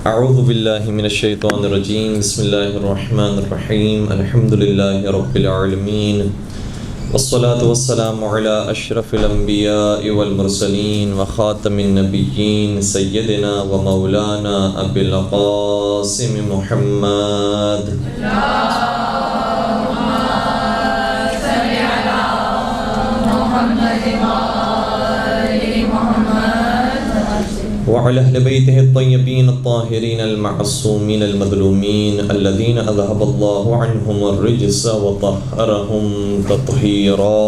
اعوذ باللہ من الشیطان الرجیم بسم اللہ الرحمن الرحیم الحمد للہ رب العالمین والصلاة والسلام علی اشرف الانبیاء والمرسلین وخاتم النبیین سیدنا و مولانا ابی القاسم محمد وعلى أهل بيته الطيبين الطاهرين المعصومين المظلومين الذين أذهب الله عنهم الرجس وطهرهم تطهيرا.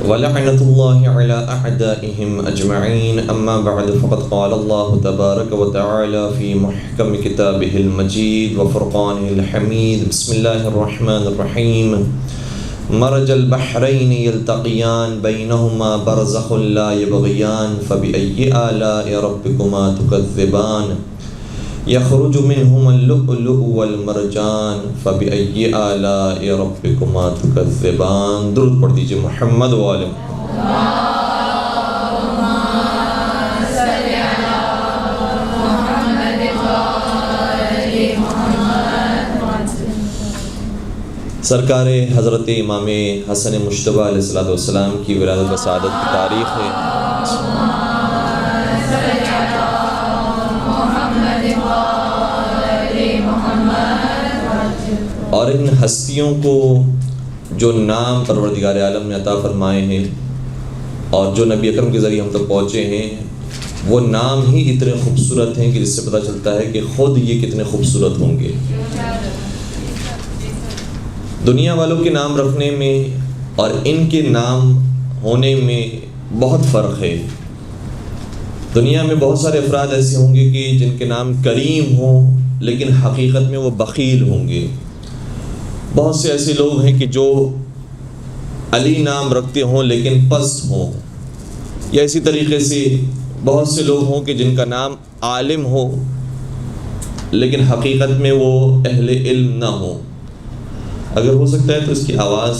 ولعنة الله على أعدائهم أجمعين. أما بعد فقد قال الله تبارك وتعالى في محكم كتابه المجيد وفرقانه الحميد. بسم الله الرحمن الرحيم. مرج البحرين يلتقيان بينهما برزخ لا يبغيان فبأي آلاء ربكما تكذبان. يخرج منهما اللؤلؤ والمرجان فبأي آلاء ربكما تكذبان. درود پڑھ دیجئے محمد و آل محمد. سرکار حضرت امام حسن مجتبیٰ علیہ السلام کی ولادت و سعادت کی تاریخ ہے. اور ان ہستیوں کو جو نام پروردگار عالم نے عطا فرمائے ہیں اور جو نبی اکرم کے ذریعے ہم تک پہنچے ہیں وہ نام ہی اتنے خوبصورت ہیں کہ جس سے پتہ چلتا ہے کہ خود یہ کتنے خوبصورت ہوں گے. دنیا والوں کے نام رکھنے میں اور ان کے نام ہونے میں بہت فرق ہے. دنیا میں بہت سارے افراد ایسے ہوں گے کہ جن کے نام کریم ہوں لیکن حقیقت میں وہ بخیل ہوں گے. بہت سے ایسے لوگ ہیں کہ جو علی نام رکھتے ہوں لیکن پست ہوں. یا اسی طریقے سے بہت سے لوگ ہوں کہ جن کا نام عالم ہو لیکن حقیقت میں وہ اہل علم نہ ہو. اگر ہو سکتا ہے تو اس کی آواز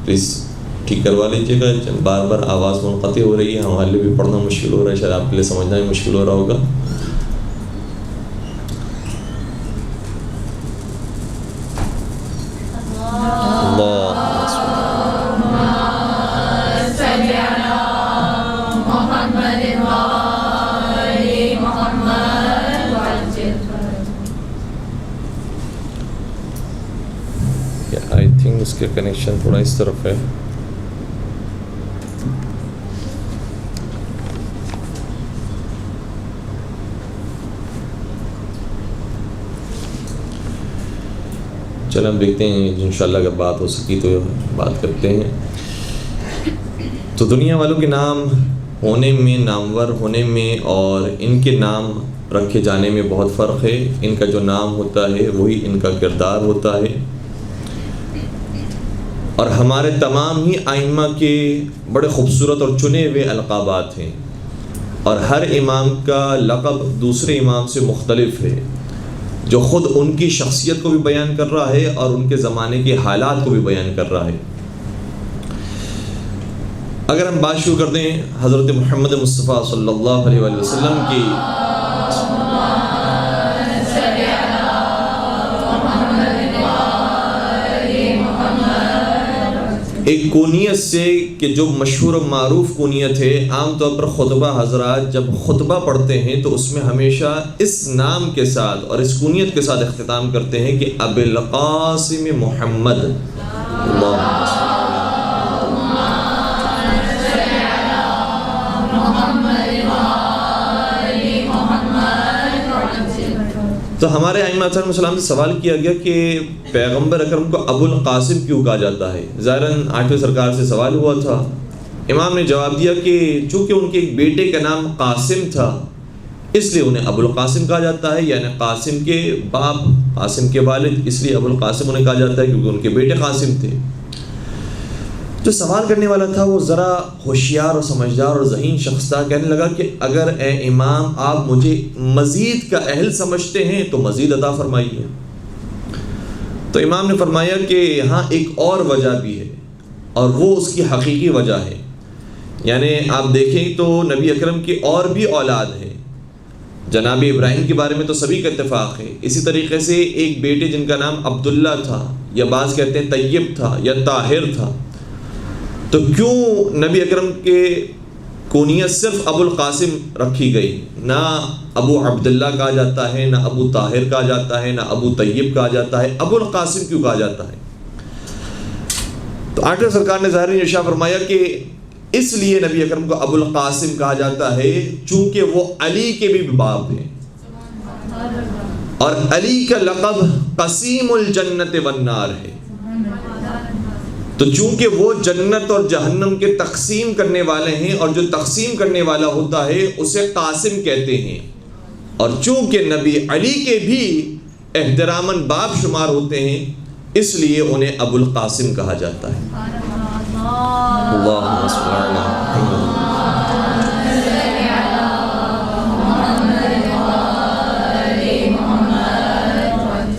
پلیز ٹھیک کروا لیجیے گا. بار بار آواز منقطع ہو رہی ہے, ہمارے لیے بھی پڑھنا مشکل ہو رہا ہے, شاید آپ کے لیے سمجھنا بھی مشکل ہو رہا ہوگا. آئی تھنک اس کے کنیکشن تھوڑا اس طرف ہے. چلیں اب دیکھتے ہیں انشاءاللہ اگر بات ہو سکی تو بات کرتے ہیں. تو دنیا والوں کے نام ہونے میں, نامور ہونے میں اور ان کے نام رکھے جانے میں بہت فرق ہے. ان کا جو نام ہوتا ہے وہی ان کا کردار ہوتا ہے. اور ہمارے تمام ہی ائمہ کے بڑے خوبصورت اور چنے ہوئے القابات ہیں اور ہر امام کا لقب دوسرے امام سے مختلف ہے جو خود ان کی شخصیت کو بھی بیان کر رہا ہے اور ان کے زمانے کے حالات کو بھی بیان کر رہا ہے. اگر ہم بات شروع کر دیں حضرت محمد مصطفیٰ صلی اللہ علیہ وآلہ وسلم کی, ایک کونیت سے کہ جو مشہور و معروف کونیت ہے. عام طور پر خطبہ حضرات جب خطبہ پڑھتے ہیں تو اس میں ہمیشہ اس نام کے ساتھ اور اس کونیت کے ساتھ اختتام کرتے ہیں کہ ابی القاسم محمد. تو ہمارے ائمہ علیہ السلام سے سوال کیا گیا کہ پیغمبر اکرم کو ابو القاسم کیوں کہا جاتا ہے. ظاہراً آٹھویں سرکار سے سوال ہوا تھا. امام نے جواب دیا کہ چونکہ ان کے ایک بیٹے کا نام قاسم تھا اس لیے انہیں ابو القاسم کہا جاتا ہے, یعنی قاسم کے باپ, قاسم کے والد, اس لیے ابو القاسم انہیں کہا جاتا ہے کیونکہ ان کے بیٹے قاسم تھے. جو سوال کرنے والا تھا وہ ذرا ہوشیار اور سمجھدار اور ذہین شخص تھا. کہنے لگا کہ اگر اے امام آپ مجھے مزید کا اہل سمجھتے ہیں تو مزید عطا فرمائیے. تو امام نے فرمایا کہ یہاں ایک اور وجہ بھی ہے، اور وہ اس کی حقیقی وجہ ہے. یعنی آپ دیکھیں تو نبی اکرم کی اور بھی اولاد ہیں. جناب ابراہیم کے بارے میں تو سبھی کا اتفاق ہے. اسی طریقے سے ایک بیٹے جن کا نام عبداللہ تھا، یا بعض کہتے ہیں طیب تھا یا طاہر تھا. تو کیوں نبی اکرم کے کنیت صرف ابو القاسم رکھی گئی؟ نہ ابو عبداللہ کہا جاتا ہے، نہ ابو طاہر کہا جاتا ہے، نہ ابو طیب کہا جاتا ہے، ابو القاسم کیوں کہا جاتا ہے؟ تو آٹھویں سرکار نے ظاہر ارشاد فرمایا کہ اس لیے نبی اکرم کو ابو القاسم کہا جاتا ہے چونکہ وہ علی کے بھی باپ ہیں، اور علی کا لقب قسیم الجنت والنار ہے. تو چونکہ وہ جنت اور جہنم کے تقسیم کرنے والے ہیں، اور جو تقسیم کرنے والا ہوتا ہے اسے قاسم کہتے ہیں، اور چونکہ نبی علی کے بھی احتراماً باپ شمار ہوتے ہیں، اس لیے انہیں ابو القاسم کہا جاتا ہے. اللہم صل علی محمد.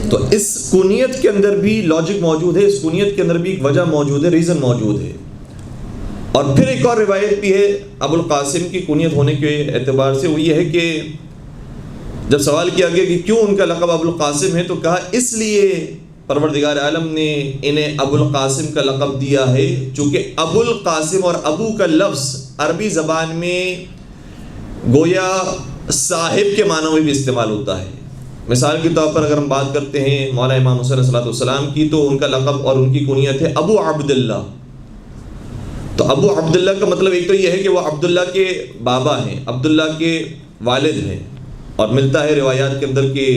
تو اس کنیت کے اندر بھی لاجک موجود ہے، اس کنیت کے اندر بھی ایک وجہ موجود ہے، ریزن موجود ہے. اور پھر ایک اور روایت بھی ہے ابو القاسم کی کنیت ہونے کے اعتبار سے، وہ یہ ہے کہ جب سوال کیا گیا کہ کیوں ان کا لقب ابو القاسم ہے، تو کہا اس لیے پروردگار عالم نے انہیں ابو القاسم کا لقب دیا ہے چونکہ ابو القاسم اور ابو کا لفظ عربی زبان میں گویا صاحب کے معنوں میں بھی استعمال ہوتا ہے. مثال کے طور پر اگر ہم بات کرتے ہیں مولا امام حسین علیہ السلام کی، تو ان کا لقب اور ان کی کنیت ہے ابو عبداللہ. تو ابو عبداللہ کا مطلب ایک تو یہ ہے کہ وہ عبداللہ کے بابا ہیں، عبداللہ کے والد ہیں، اور ملتا ہے روایات کے اندر کہ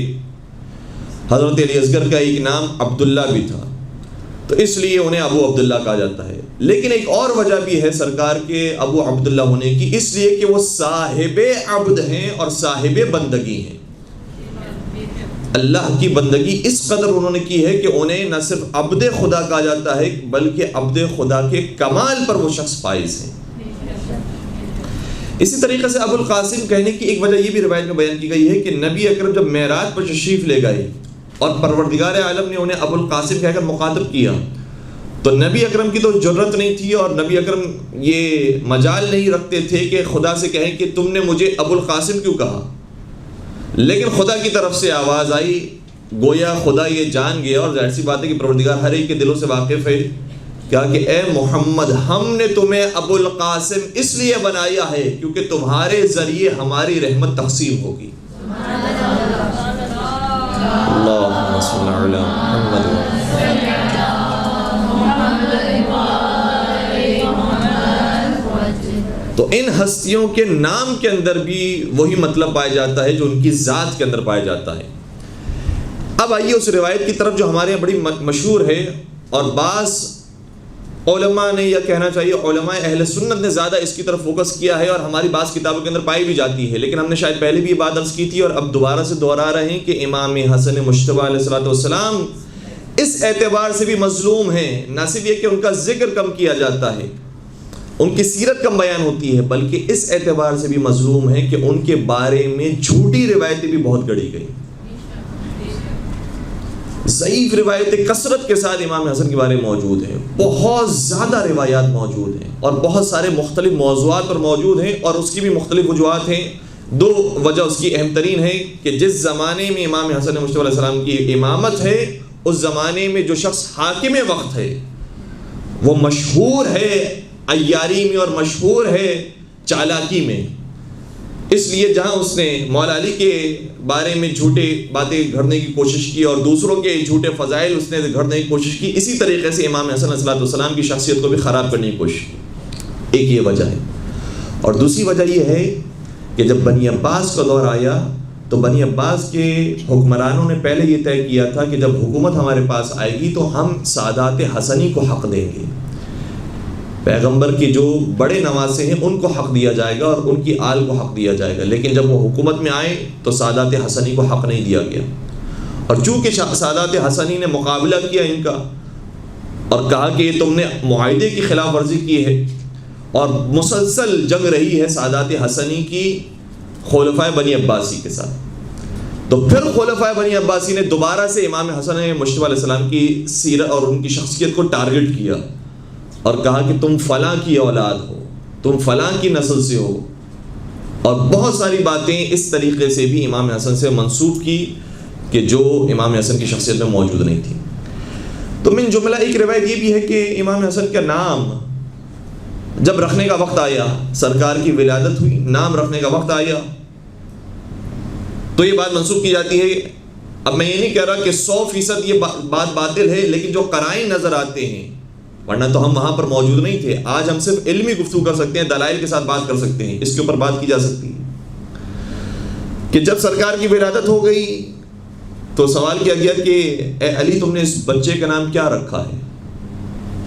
حضرت علی اصغر کا ایک نام عبداللہ بھی تھا، تو اس لیے انہیں ابو عبداللہ کہا جاتا ہے. لیکن ایک اور وجہ بھی ہے سرکار کے ابو عبداللہ ہونے کی، اس لیے کہ وہ صاحب عبد ہیں اور صاحب بندگی ہیں. اللہ کی بندگی اس قدر انہوں نے کی ہے کہ انہیں نہ صرف عبد خدا کہا جاتا ہے بلکہ عبد خدا کے کمال پر وہ شخص فائز ہیں. اسی طریقے سے ابو القاسم کہنے کی ایک وجہ یہ بھی روایت میں بیان کی گئی ہے کہ نبی اکرم جب معراج پر تشریف لے گئے اور پروردگار عالم نے انہیں ابو القاسم کہہ کر مخاطب کیا، تو نبی اکرم کی تو جرت نہیں تھی، اور نبی اکرم یہ مجال نہیں رکھتے تھے کہ خدا سے کہیں کہ تم نے مجھے ابو القاسم کیوں کہا. لیکن خدا کی طرف سے آواز آئی، گویا خدا یہ جان گیا، اور ظاہر سی بات ہے کہ پروردگار ہر ایک کے دلوں سے واقف ہے، کہا کہ اے محمد ہم نے تمہیں ابو القاسم اس لیے بنایا ہے کیونکہ تمہارے ذریعے ہماری رحمت تقسیم ہوگی. اللہم صل علی محمد. تو ان ہستیوں کے نام کے اندر بھی وہی مطلب پایا جاتا ہے جو ان کی ذات کے اندر پایا جاتا ہے. اب آئیے اس روایت کی طرف جو ہمارے یہاں بڑی مشہور ہے، اور بعض علماء نے، یا کہنا چاہیے علماء اہل سنت نے زیادہ اس کی طرف فوکس کیا ہے، اور ہماری بعض کتابوں کے اندر پائی بھی جاتی ہے، لیکن ہم نے شاید پہلے بھی یہ بات عرض کی تھی اور اب دوبارہ سے دہرا رہے ہیں کہ امام حسن مجتبیٰ علیہ السلام اس اعتبار سے بھی مظلوم ہیں. نہ صرف یہ کہ ان کا ذکر کم کیا جاتا ہے، ان کی سیرت کم بیان ہوتی ہے، بلکہ اس اعتبار سے بھی مظلوم ہے کہ ان کے بارے میں جھوٹی روایتیں بھی بہت گڑھی گئی. ضعیف روایتیں کثرت کے ساتھ امام حسن کے بارے میں موجود ہیں، بہت زیادہ روایات موجود ہیں، اور بہت سارے مختلف موضوعات پر موجود ہیں، اور اس کی بھی مختلف وجوہات ہیں. دو وجہ اس کی اہم ترین ہے کہ جس زمانے میں امام حسن مجتبیٰ علیہ السلام کی امامت ہے، اس زمانے میں جو شخص حاکم وقت ہے وہ مشہور ہے عیاری میں اور مشہور ہے چالاکی میں. اس لیے جہاں اس نے مولا علی کے بارے میں جھوٹے باتیں گھڑنے کی کوشش کی اور دوسروں کے جھوٹے فضائل اس نے گھڑنے کی کوشش کی، اسی طریقے سے امام حسن علیہ السلام کی شخصیت کو بھی خراب کرنے کی کوشش کی. ایک یہ وجہ ہے. اور دوسری وجہ یہ ہے کہ جب بنی عباس کا دور آیا تو بنی عباس کے حکمرانوں نے پہلے یہ طے کیا تھا کہ جب حکومت ہمارے پاس آئے گی تو ہم سادات حسنی کو حق دیں گے، پیغمبر کے جو بڑے نواسے ہیں ان کو حق دیا جائے گا اور ان کی آل کو حق دیا جائے گا. لیکن جب وہ حکومت میں آئے تو سادات حسنی کو حق نہیں دیا گیا، اور چونکہ سادات حسنی نے مقابلہ کیا ان کا اور کہا کہ تم نے معاہدے کی خلاف ورزی کی ہے، اور مسلسل جنگ رہی ہے سادات حسنی کی خلفائے بنی عباسی کے ساتھ، تو تو پھر خلفائے بنی عباسی نے دوبارہ سے امام حسن مجتبی علیہ السلام کی سیرت اور ان کی شخصیت کو ٹارگٹ کیا اور کہا کہ تم فلاں کی اولاد ہو، تم فلاں کی نسل سے ہو، اور بہت ساری باتیں اس طریقے سے بھی امام حسن سے منسوب کی کہ جو امام حسن کی شخصیت میں موجود نہیں تھی۔ تو من جملہ ایک روایت یہ بھی ہے کہ امام حسن کا نام جب رکھنے کا وقت آیا، سرکار کی ولادت ہوئی، نام رکھنے کا وقت آیا، تو یہ بات منسوب کی جاتی ہے۔ اب میں یہ نہیں کہہ رہا کہ 100% یہ بات باطل ہے، لیکن جو قرائن نظر آتے ہیں، ورنہ تو ہم وہاں پر موجود نہیں تھے، آج ہم صرف علمی گفتگو کر سکتے ہیں، دلائل کے ساتھ بات کر سکتے ہیں، اس کے اوپر بات کی جا سکتی ہے کہ جب سرکار کی ولادت ہو گئی تو سوال کیا گیا کہ اے علی تم نے اس بچے کا نام کیا رکھا ہے؟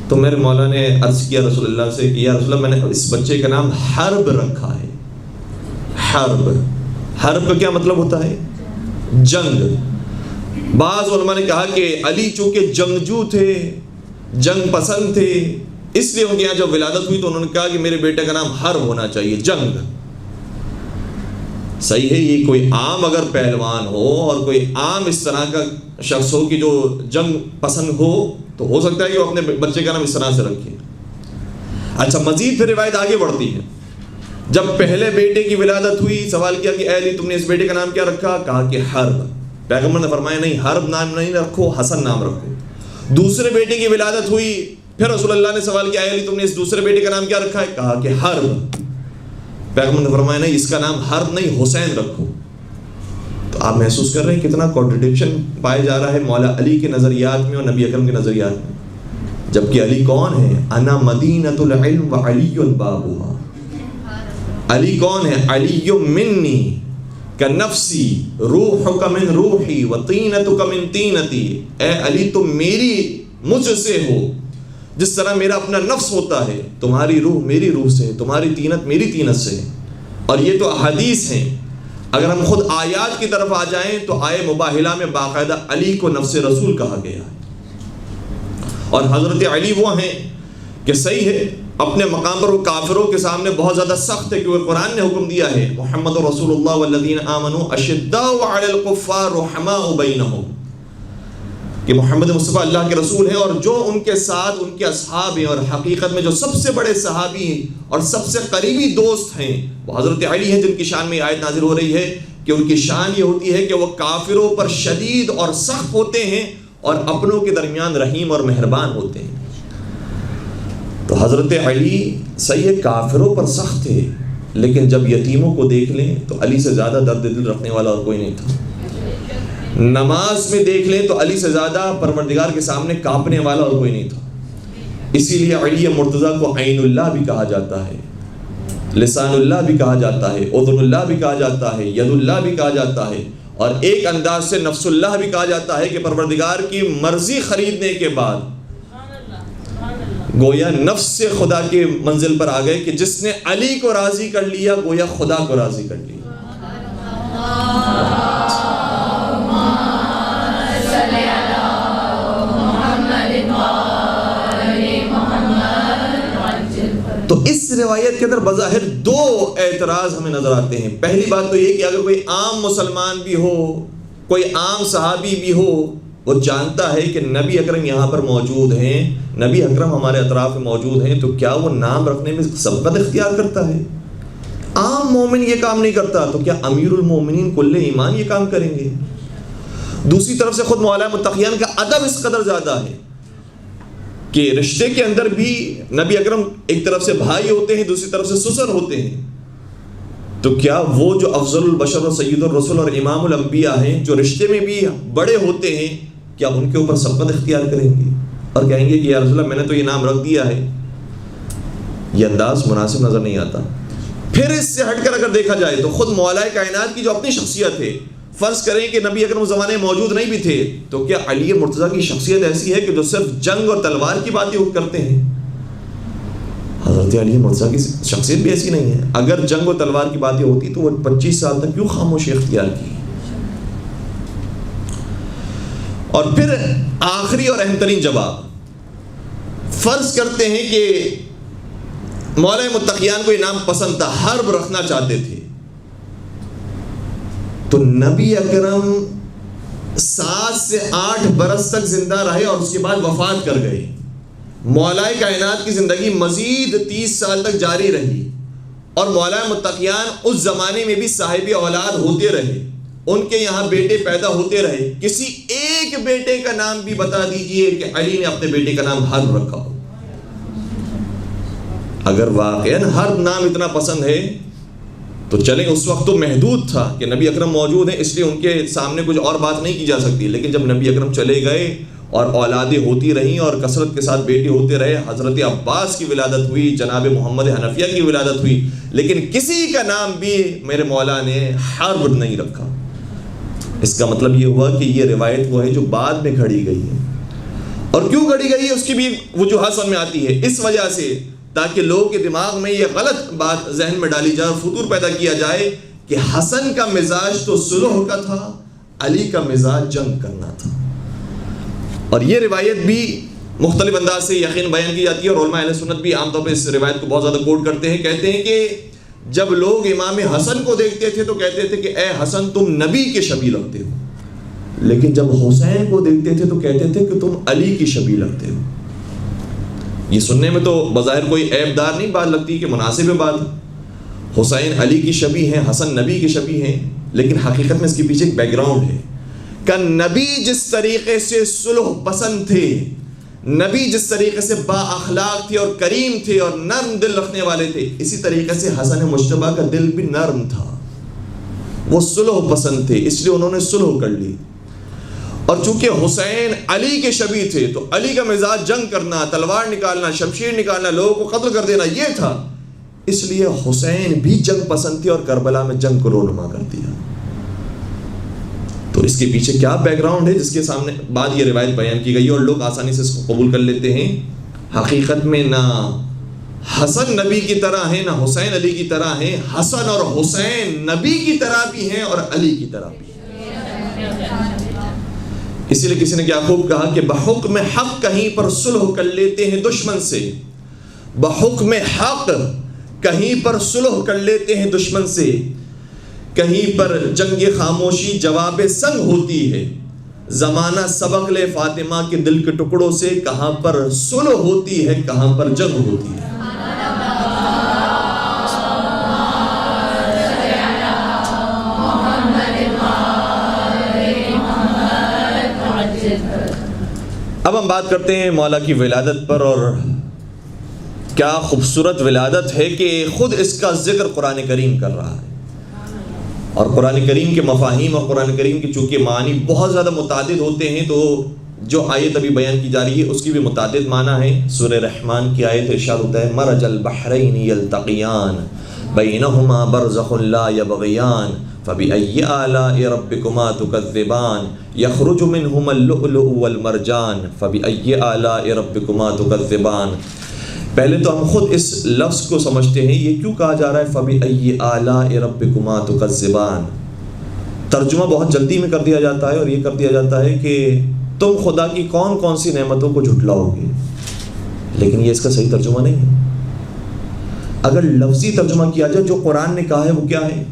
تو میرے مولا نے عرض کیا رسول اللہ سے کہ یا رسول اللہ میں نے اس بچے کا نام حرب رکھا ہے۔ حرب، حرب کا کیا مطلب ہوتا ہے؟ جنگ۔ بعض علماء نے کہا کہ علی چونکہ جنگجو تھے، جنگ پسند تھے، اس لیے ان کے یہاں جب ولادت ہوئی تو انہوں نے کہا کہ میرے بیٹے کا نام حرب ہونا چاہیے، جنگ۔ صحیح ہے، یہ کوئی عام اگر پہلوان ہو اور کوئی عام اس طرح کا شخص ہو کہ جو جنگ پسند ہو تو ہو سکتا ہے کہ وہ اپنے بچے کا نام اس طرح سے رکھے۔ اچھا، مزید پھر روایت آگے بڑھتی ہے، جب پہلے بیٹے کی ولادت ہوئی سوال کیا کہ اے علی تم نے اس بیٹے کا نام کیا رکھا؟ کہا کہ حرب۔ پیغمبر نے فرمایا نہیں، حرب نام نہیں رکھو، حسن نام رکھو۔ دوسرے بیٹے کی ولادت ہوئی، پھر رسول اللہ نے سوال کیا اے علی تم نے اس دوسرے بیٹے کا نام کیا رکھا ہے؟ کہا کہ حرب۔ پیغمبر نے فرمایا نہیں، اس کا نام حرب نہیں، حسین رکھو۔ تو آپ محسوس کر رہے ہیں کتنا کانٹرڈکشن پایا جا رہا ہے مولا علی کے نظریات میں اور نبی اکرم کے نظریات میں، جبکہ علی کون ہے؟ انا مدینۃ العلم وعلی بابها۔ علی کون ہے؟ علی منی کنفسی روحک من روحی وطینتک من طینتی۔ اے علی تم میری مجھ سے ہو، جس طرح میرا اپنا نفس ہوتا ہے، تمہاری روح میری روح سے ہے، تمہاری طینت میری طینت سے ہے۔ اور یہ تو احادیث ہیں، اگر ہم خود آیات کی طرف آ جائیں تو آئے مباہلہ میں باقاعدہ علی کو نفس رسول کہا گیا ہے۔ اور حضرت علی وہ ہیں کہ صحیح ہے اپنے مقام پر وہ کافروں کے سامنے بہت زیادہ سخت ہے، کیونکہ قرآن نے حکم دیا ہے محمد رسول اللہ والذین آمنوا اشداء علی الکفار رحماء بینہم، کہ محمد مصطفیٰ اللہ کے رسول ہیں اور جو ان کے ساتھ ان کے اصحاب ہیں، اور حقیقت میں جو سب سے بڑے صحابی ہیں اور سب سے قریبی دوست ہیں وہ حضرت علی ہیں، جن کی شان میں آیت نازل ہو رہی ہے کہ ان کی شان یہ ہوتی ہے کہ وہ کافروں پر شدید اور سخت ہوتے ہیں اور اپنوں کے درمیان رحیم اور مہربان ہوتے ہیں۔ تو حضرت علی صحیح کافروں پر سخت تھے، لیکن جب یتیموں کو دیکھ لیں تو علی سے زیادہ درد دل رکھنے والا اور کوئی نہیں تھا۔ نماز میں دیکھ لیں تو علی سے زیادہ پروردگار کے سامنے کانپنے والا اور کوئی نہیں تھا۔ اسی لیے علی مرتضیٰ کو عین اللہ بھی کہا جاتا ہے، لسان اللہ بھی کہا جاتا ہے، اذن اللہ بھی کہا جاتا ہے، ید اللہ بھی کہا جاتا ہے، اور ایک انداز سے نفس اللہ بھی کہا جاتا ہے کہ پروردگار کی مرضی خریدنے کے بعد گویا نفس سے خدا کے منزل پر آ گئے کہ جس نے علی کو راضی کر لیا گویا خدا کو راضی کر لیا۔ تو اس روایت کے اندر بظاہر دو اعتراض ہمیں نظر آتے ہیں۔ پہلی بات تو یہ کہ اگر کوئی عام مسلمان بھی ہو، کوئی عام صحابی بھی ہو، وہ جانتا ہے کہ نبی اکرم یہاں پر موجود ہیں، نبی اکرم ہمارے اطراف میں موجود ہیں، تو کیا وہ نام رکھنے میں سبقت اختیار کرتا ہے؟ عام مومن یہ کام نہیں کرتا، تو کیا امیر المومنین کل ایمان یہ کام کریں گے؟ دوسری طرف سے خود مولا متقیان کا ادب اس قدر زیادہ ہے کہ رشتے کے اندر بھی نبی اکرم ایک طرف سے بھائی ہوتے ہیں، دوسری طرف سے سسر ہوتے ہیں، تو کیا وہ جو افضل البشر اور سید الرسول اور امام الانبیاء ہیں، جو رشتے میں بھی بڑے ہوتے ہیں، کیا ان کے اوپر سبقت اختیار کریں گے اور کہیں گے کہ یا رسول اللہ میں نے تو یہ نام رکھ دیا ہے؟ یہ انداز مناسب نظر نہیں آتا۔ پھر اس سے ہٹ کر اگر دیکھا جائے تو خود مولا کائنات کی جو اپنی شخصیت ہے، فرض کریں کہ نبی اکرم زمانے میں موجود نہیں بھی تھے، تو کیا علی مرتضیٰ کی شخصیت ایسی ہے کہ جو صرف جنگ اور تلوار کی باتیں کرتے ہیں؟ حضرت علی مرتضیٰ کی شخصیت بھی ایسی نہیں ہے۔ اگر جنگ و تلوار کی باتیں ہوتی تو وہ 25 سال تک کیوں خاموشی اختیار کی؟ اور پھر آخری اور اہم ترین جواب، فرض کرتے ہیں کہ مولا متقیان کو یہ نام پسند تھا، حرب رکھنا چاہتے تھے، تو نبی اکرم 7 سے 8 برس تک زندہ رہے اور اس کے بعد وفات کر گئے. مولا کائنات کی زندگی مزید 30 سال تک جاری رہی اور مولا متقیان اس زمانے میں بھی صاحب اولاد ہوتے رہے, ان کے یہاں بیٹے پیدا ہوتے رہے. کسی ایک بیٹے کا نام بھی بتا دیجئے کہ علی نے اپنے بیٹے کا نام حرب رکھا ہو. اگر واقعاً حرب نام اتنا پسند ہے تو چلیں, اس وقت تو محدود تھا کہ نبی اکرم موجود ہیں اس لیے ان کے سامنے کچھ اور بات نہیں کی جا سکتی. لیکن جب نبی اکرم چلے گئے اور اولادیں ہوتی رہیں اور کثرت کے ساتھ بیٹے ہوتے رہے, حضرت عباس کی ولادت ہوئی, جناب محمد حنفیہ کی ولادت ہوئی, لیکن کسی کا نام بھی میرے مولا نے حرب نہیں رکھا. اس کا مطلب یہ ہوا کہ یہ روایت وہ ہے جو بعد میں گھڑی گئی ہے. اور کیوں گھڑی گئی ہے اس کی بھی وجوہات سمجھ میں آتی ہے, اس وجہ سے تاکہ لوگوں کے دماغ میں یہ غلط بات ذہن میں ڈالی جائے اور فطور پیدا کیا جائے کہ حسن کا مزاج تو صلح کا تھا, علی کا مزاج جنگ کرنا تھا. اور یہ روایت بھی مختلف انداز سے یقین بیان کی جاتی ہے اور علماء اہل سنت بھی عام طور پہ اس روایت کو بہت زیادہ کوٹ کرتے ہیں. کہتے ہیں کہ جب لوگ امام حسن کو دیکھتے تھے تو کہتے تھے کہ اے حسن تم نبی کے شبیہ لگتے ہو, لیکن جب حسین کو دیکھتے تھے تو کہتے تھے کہ تم علی کی شبیہ لگتے ہو. یہ سننے میں تو بظاہر کوئی عیب دار نہیں بات لگتی کہ مناسب بات, حسین علی کی شبیہ ہیں, حسن نبی کی شبیہ ہیں, لیکن حقیقت میں اس کے پیچھے ایک بیک گراؤنڈ ہے کہ نبی جس طریقے سے صلح پسند تھے, نبی جس طریقے سے با اخلاق تھے اور کریم تھے اور نرم دل رکھنے والے تھے, اسی طریقے سے حسن مجتبیٰ کا دل بھی نرم تھا, وہ صلح پسند تھے, اس لیے انہوں نے صلح کر لی. اور چونکہ حسین علی کے شبیہ تھے تو علی کا مزاج جنگ کرنا, تلوار نکالنا, شمشیر نکالنا, لوگوں کو قتل کر دینا یہ تھا, اس لیے حسین بھی جنگ پسند تھے اور کربلا میں جنگ کو رونما کر دیا. تو اس کے پیچھے کیا بیک گراؤنڈ ہے جس کے سامنے بعد یہ روایت بیان کی گئی ہے اور لوگ آسانی سے اس کو قبول کر لیتے ہیں. حقیقت میں نہ حسن نبی کی طرح ہیں نہ حسین علی کی طرح ہیں, حسن اور حسین نبی کی طرح بھی ہیں اور علی کی طرح بھی. اسی لیے کسی نے کیا خوب کہا کہ بحکم حق کہیں پر صلح کر لیتے ہیں دشمن سے, بحکم حق کہیں پر صلح کر لیتے ہیں دشمن سے, کہیں پر جنگ خاموشی جواب سنگ ہوتی ہے, زمانہ سبق لے فاطمہ کے دل کے ٹکڑوں سے, کہاں پر صلح ہوتی ہے کہاں پر جنگ ہوتی ہے. اب ہم بات کرتے ہیں مولا کی ولادت پر, اور کیا خوبصورت ولادت ہے کہ خود اس کا ذکر قرآن کریم کر رہا ہے. اور قرآن کریم کے مفاہیم اور قرآن کریم کے چونکہ معنی بہت زیادہ متعدد ہوتے ہیں, تو جو آیت ابھی بیان کی جا رہی ہے اس کی بھی متعدد معنی ہیں. سورہ رحمان کی آیت ارشاد ہوتا ہے مرج البحرین یلتقیان بینہما برزخ لا یبغیان فبأی آلاء ربکما تکذبان یخرج منہما اللؤلؤ والمرجان فبأی آلاء ربکما تکذبان. پہلے تو ہم خود اس لفظ کو سمجھتے ہیں, یہ کیوں کہا جا رہا ہے فَبِأَيِّ آلَاءِ رَبِّكُمَا تُكَذِّبَانِ. ترجمہ بہت جلدی میں کر دیا جاتا ہے اور یہ کر دیا جاتا ہے کہ تم خدا کی کون کون سی نعمتوں کو جھٹلاؤ گے, لیکن یہ اس کا صحیح ترجمہ نہیں ہے. اگر لفظی ترجمہ کیا جائے جو قرآن نے کہا ہے وہ کیا ہے,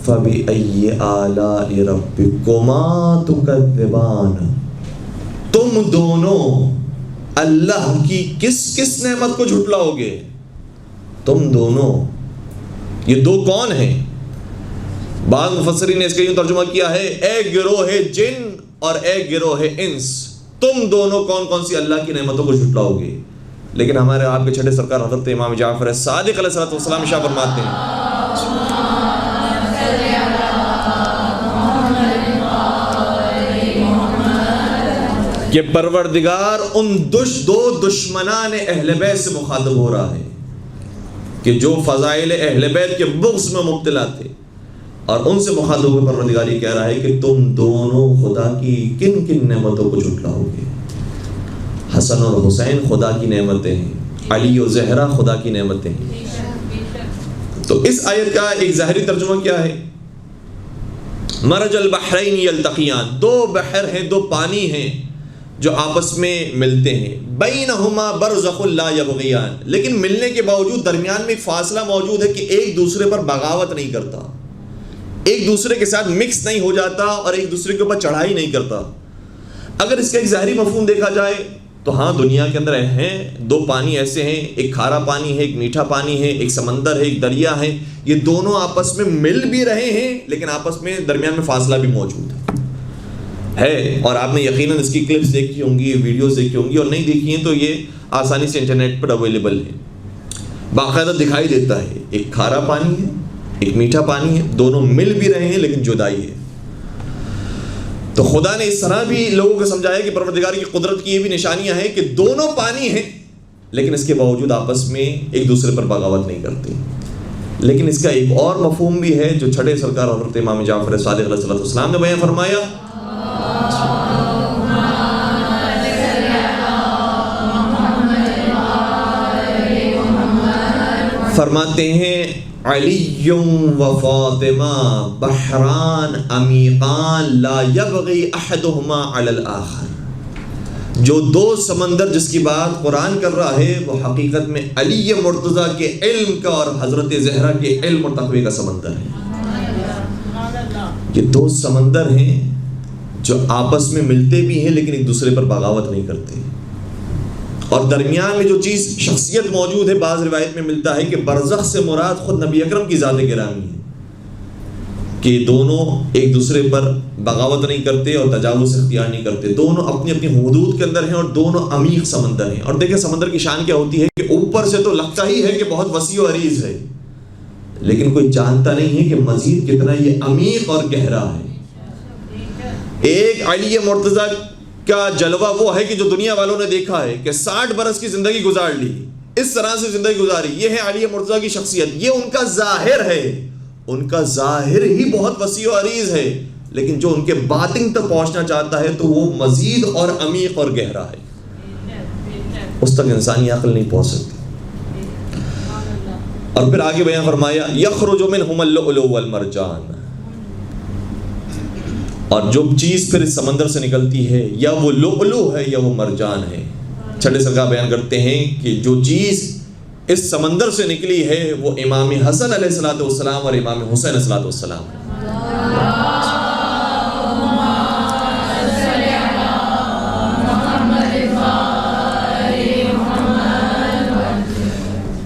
فَبِأَيِّ آلَاءِ رَبِّكُمَا تُكَذِّبَانِ. تم دونوں اللہ کی کس کس نعمت کو جھٹلاؤ گے, تم دونوں. یہ دو کون ہیں؟ بعض مفسرین نے اس کا یوں ترجمہ کیا ہے اے گروہ جن اور اے گروہ انس, تم دونوں کون کون سی اللہ کی نعمتوں کو جھٹلاؤ گے. لیکن ہمارے آپ کے چھٹے سرکار حضرت امام جعفر صادق علیہ السلام ارشاد فرماتے ہیں کہ پروردگار ان دو دشمنان اہل بیت سے مخاطب ہو رہا ہے کہ جو فضائل اہل بیت کے بغض میں مبتلا تھے, اور ان سے مخاطب ہو پروردگار یہ کہہ رہا ہے کہ تم دونوں خدا کی کن کن نعمتوں کو جھٹلاؤ گے. حسن اور حسین خدا کی نعمتیں ہیں, علی و زہرا خدا کی نعمتیں ہیں. تو اس آیت کا ایک ظاہری ترجمہ کیا ہے؟ مرج البحرین یلتقیان, دو بحر ہیں, دو پانی ہیں جو آپس میں ملتے ہیں. بینہما برزخ لا یبغیان, لیکن ملنے کے باوجود درمیان میں ایک فاصلہ موجود ہے کہ ایک دوسرے پر بغاوت نہیں کرتا, ایک دوسرے کے ساتھ مکس نہیں ہو جاتا اور ایک دوسرے کے اوپر چڑھائی نہیں کرتا۔ اگر اس کا ایک ظاہری مفہوم دیکھا جائے تو ہاں دنیا کے اندر ہیں دو پانی ایسے ہیں، ایک کھارا پانی ہے، ایک میٹھا پانی ہے، ایک سمندر ہے، ایک دریا ہے، یہ دونوں آپس میں مل بھی رہے ہیں لیکن آپس میں درمیان میں فاصلہ بھی موجود ہے۔ اور آپ نے یقیناً اس کی کلپس دیکھی ہوں گی، ویڈیوز دیکھی ہوں گی، اور نہیں دیکھی ہیں تو یہ آسانی سے انٹرنیٹ پر اویلیبل ہے، باقاعدہ دکھائی دیتا ہے۔ ایک کھارا پانی ہے، ایک میٹھا پانی ہے، دونوں مل بھی رہے ہیں لیکن جدائی ہے۔ تو خدا نے اس طرح بھی لوگوں کو سمجھایا کہ پروردگار کی قدرت کی یہ بھی نشانیاں ہیں کہ دونوں پانی ہیں لیکن اس کے باوجود آپس میں ایک دوسرے پر بغاوت نہیں کرتے۔ لیکن اس کا ایک اور مفہوم بھی ہے جو چھٹے سرکار حضرت امام جعفر صادق علیہ السلام نے بیان فرمایا۔ فرماتے ہیں علی و فاطمہ بحران عمیقان لا یبغی احدہما علی الاخر۔ جو دو سمندر جس کی بات قرآن کر رہا ہے وہ حقیقت میں علی مرتضیٰ کے علم کا اور حضرت زہرا کے علم اور تقوی کا سمندر ہے۔ یہ دو سمندر ہیں جو آپس میں ملتے بھی ہیں لیکن ایک دوسرے پر بغاوت نہیں کرتے، اور درمیان میں جو چیز شخصیت موجود ہے، بعض روایت میں ملتا ہے کہ برزخ سے مراد خود نبی اکرم کی ذات گرامی ہے، کہ دونوں ایک دوسرے پر بغاوت نہیں کرتے اور تجاوز اختیار نہیں کرتے، دونوں اپنی اپنی حدود کے اندر ہیں اور دونوں عمیق سمندر ہیں۔ اور دیکھیں سمندر کی شان کیا ہوتی ہے کہ اوپر سے تو لگتا ہی ہے کہ بہت وسیع و عریض ہے، لیکن کوئی جانتا نہیں ہے کہ مزید کتنا یہ عمیق اور گہرا ہے۔ ایک علی مرتضیٰ کا جلوہ وہ ہے کہ جو دنیا والوں نے دیکھا ہے کہ 60 برس کی زندگی گزار لی، اس طرح سے زندگی گزاری، یہ ہے علی مرتضیٰ کی شخصیت، یہ ان کا ظاہر ہے، ان کا ظاہر ہی بہت وسیع و عریض ہے، لیکن جو ان کے باطن تک پہنچنا چاہتا ہے تو وہ مزید اور عمیق اور گہرا ہے، اس تک انسانی عقل نہیں پہنچ سکتی۔ اور پھر آگے بیان فرمایا یخرج منہما اللؤلؤ والمرجان، اور جو چیز پھر اس سمندر سے نکلتی ہے یا وہ لؤلؤ ہے یا وہ مرجان ہے۔ چھٹے سرکار بیان کرتے ہیں کہ جو چیز اس سمندر سے نکلی ہے وہ امام حسن علیہ السلام اور امام حسین علیہ السلام ہے۔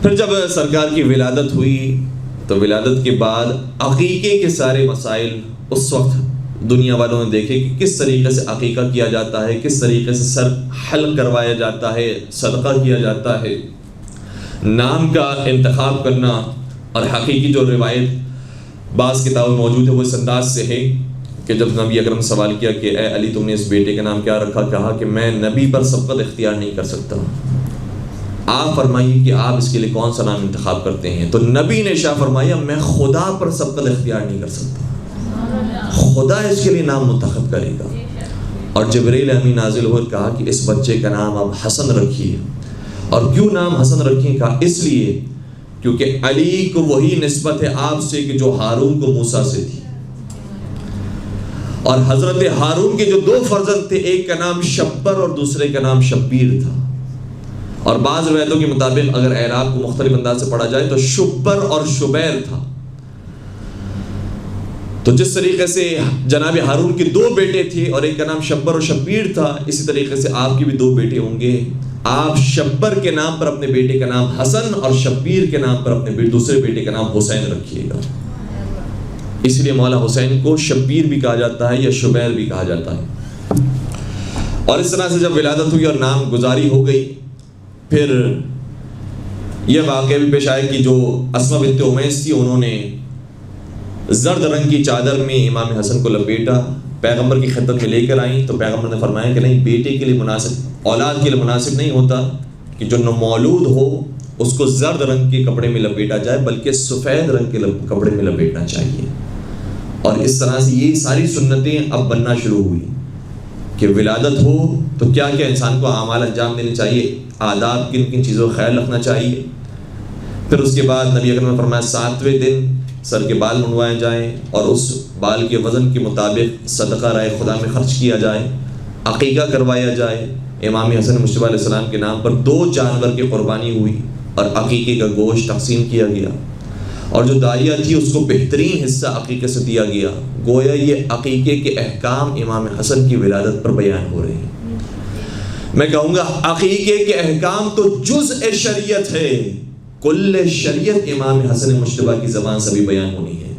پھر جب سرکار کی ولادت ہوئی تو ولادت کے بعد عقیقے کے سارے مسائل اس وقت دنیا والوں نے دیکھے کہ کس طریقے سے عقیقہ کیا جاتا ہے، کس طریقے سے سر حلق کروایا جاتا ہے، صدقہ کیا جاتا ہے، نام کا انتخاب کرنا۔ اور حقیقی جو روایت بعض کتابوں میں موجود ہے وہ اس انداز سے ہے کہ جب نبی اکرم سوال کیا کہ اے علی تم نے اس بیٹے کا نام کیا رکھا، کہا کہ میں نبی پر سبقت اختیار نہیں کر سکتا، آپ فرمائیے کہ آپ اس کے لیے کون سا نام انتخاب کرتے ہیں۔ تو نبی نے شاہ فرمایا میں خدا پر سبقت اختیار نہیں کر سکتا، خدا اس کے لیے نام منتخب کرے گا۔ اور جبرائیل امین نازل ہوئے، کہا کہ اس بچے کا نام آپ حسن رکھیے۔ اور کیوں نام حسن رکھیں؟ کہا اس لیے کیونکہ علی کو وہی نسبت ہے آپ سے کہ جو ہارون کو موسیٰ سے تھی، اور حضرت ہارون کے جو دو فرزند تھے، ایک کا نام شبر اور دوسرے کا نام شبیر تھا، اور بعض روایتوں کے مطابق اگر اعراب کو مختلف انداز سے پڑھا جائے تو شبر اور شبیر تھا۔ تو جس طریقے سے جناب ہارون کے دو بیٹے تھے اور ایک کا نام شبر اور شبیر تھا، اسی طریقے سے آپ کے بھی دو بیٹے ہوں گے، آپ شبر کے نام پر اپنے بیٹے کا نام حسن اور شبیر کے نام پر اپنے دوسرے بیٹے کا نام حسین رکھیے گا۔ اس لیے مولا حسین کو شبیر بھی کہا جاتا ہے یا شبیر بھی کہا جاتا ہے۔ اور اس طرح سے جب ولادت ہوئی اور نام گزاری ہو گئی، پھر یہ واقعہ بھی پیش آیا کہ جو اسماء بنت امیس تھی، انہوں نے زرد رنگ کی چادر میں امام حسن کو لپیٹا، پیغمبر کی خدمت میں لے کر آئیں، تو پیغمبر نے فرمایا کہ نہیں، بیٹے کے لیے مناسب، اولاد کے لیے مناسب نہیں ہوتا کہ جو نومولود ہو اس کو زرد رنگ کے کپڑے میں لپیٹا جائے، بلکہ سفید رنگ کے کپڑے میں لپیٹنا چاہیے۔ اور اس طرح سے یہ ساری سنتیں اب بننا شروع ہوئی کہ ولادت ہو تو کیا کیا انسان کو اعمال انجام دینے چاہیے، آداب کن کن چیزوں کا خیال رکھنا چاہیے۔ پھر اس کے بعد نبی اکرم نے فرمایا 7ویں دن سر کے بال منڈوائے جائیں اور اس بال کے وزن کے مطابق صدقہ رائے خدا میں خرچ کیا جائے، عقیقہ کروایا جائے۔ امام حسن مصطفیٰ علیہ السلام کے نام پر 2 جانور کی قربانی ہوئی اور عقیقے کا گوشت تقسیم کیا گیا۔ اور جو داعیہ تھی اس کو بہترین حصہ عقیقے سے دیا گیا. گویا یہ عقیقے کے احکام امام حسن کی ولادت پر بیان ہو رہے ہیں. میں کہوں گا عقیقے کے احکام تو جزء شریعت ہے، کل شریعت امام حسن مجتبیٰ کی زبان سے بھی بیان ہونی ہے.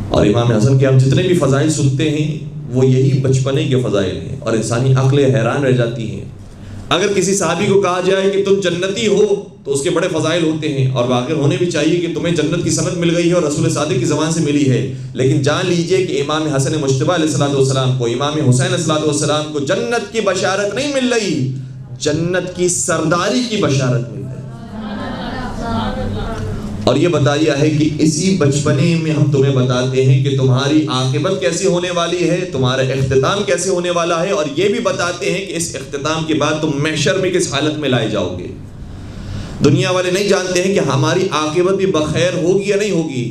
اور امام حسن کے ہم جتنے بھی فضائل سنتے ہیں وہ یہی بچپنے کے فضائل ہیں، اور انسانی عقلیں حیران رہ جاتی ہیں. اگر کسی صحابی کو کہا جائے کہ تم جنتی ہو تو اس کے بڑے فضائل ہوتے ہیں، اور واقع ہونے بھی چاہیے کہ تمہیں جنت کی سند مل گئی ہے اور رسول صادق کی زبان سے ملی ہے. لیکن جان لیجئے کہ امام حسن مجتبیٰ علیہ السلام کو، امام حسین علیہ السلام کو جنت کی بشارت نہیں مل رہی، جنت کی سرداری کی بشارت مل رہی. اور یہ بتایا ہے کہ اسی بچپنے میں ہم تمہیں بتاتے ہیں کہ تمہاری عاقبت کیسے ہونے والی ہے، تمہارا اختتام کیسے ہونے والا ہے، اور یہ بھی بتاتے ہیں کہ اس اختتام کے بعد تم محشر میں کس حالت میں لائے جاؤ گے. دنیا والے نہیں جانتے ہیں کہ ہماری عاقبت بھی بخیر ہوگی یا نہیں ہوگی،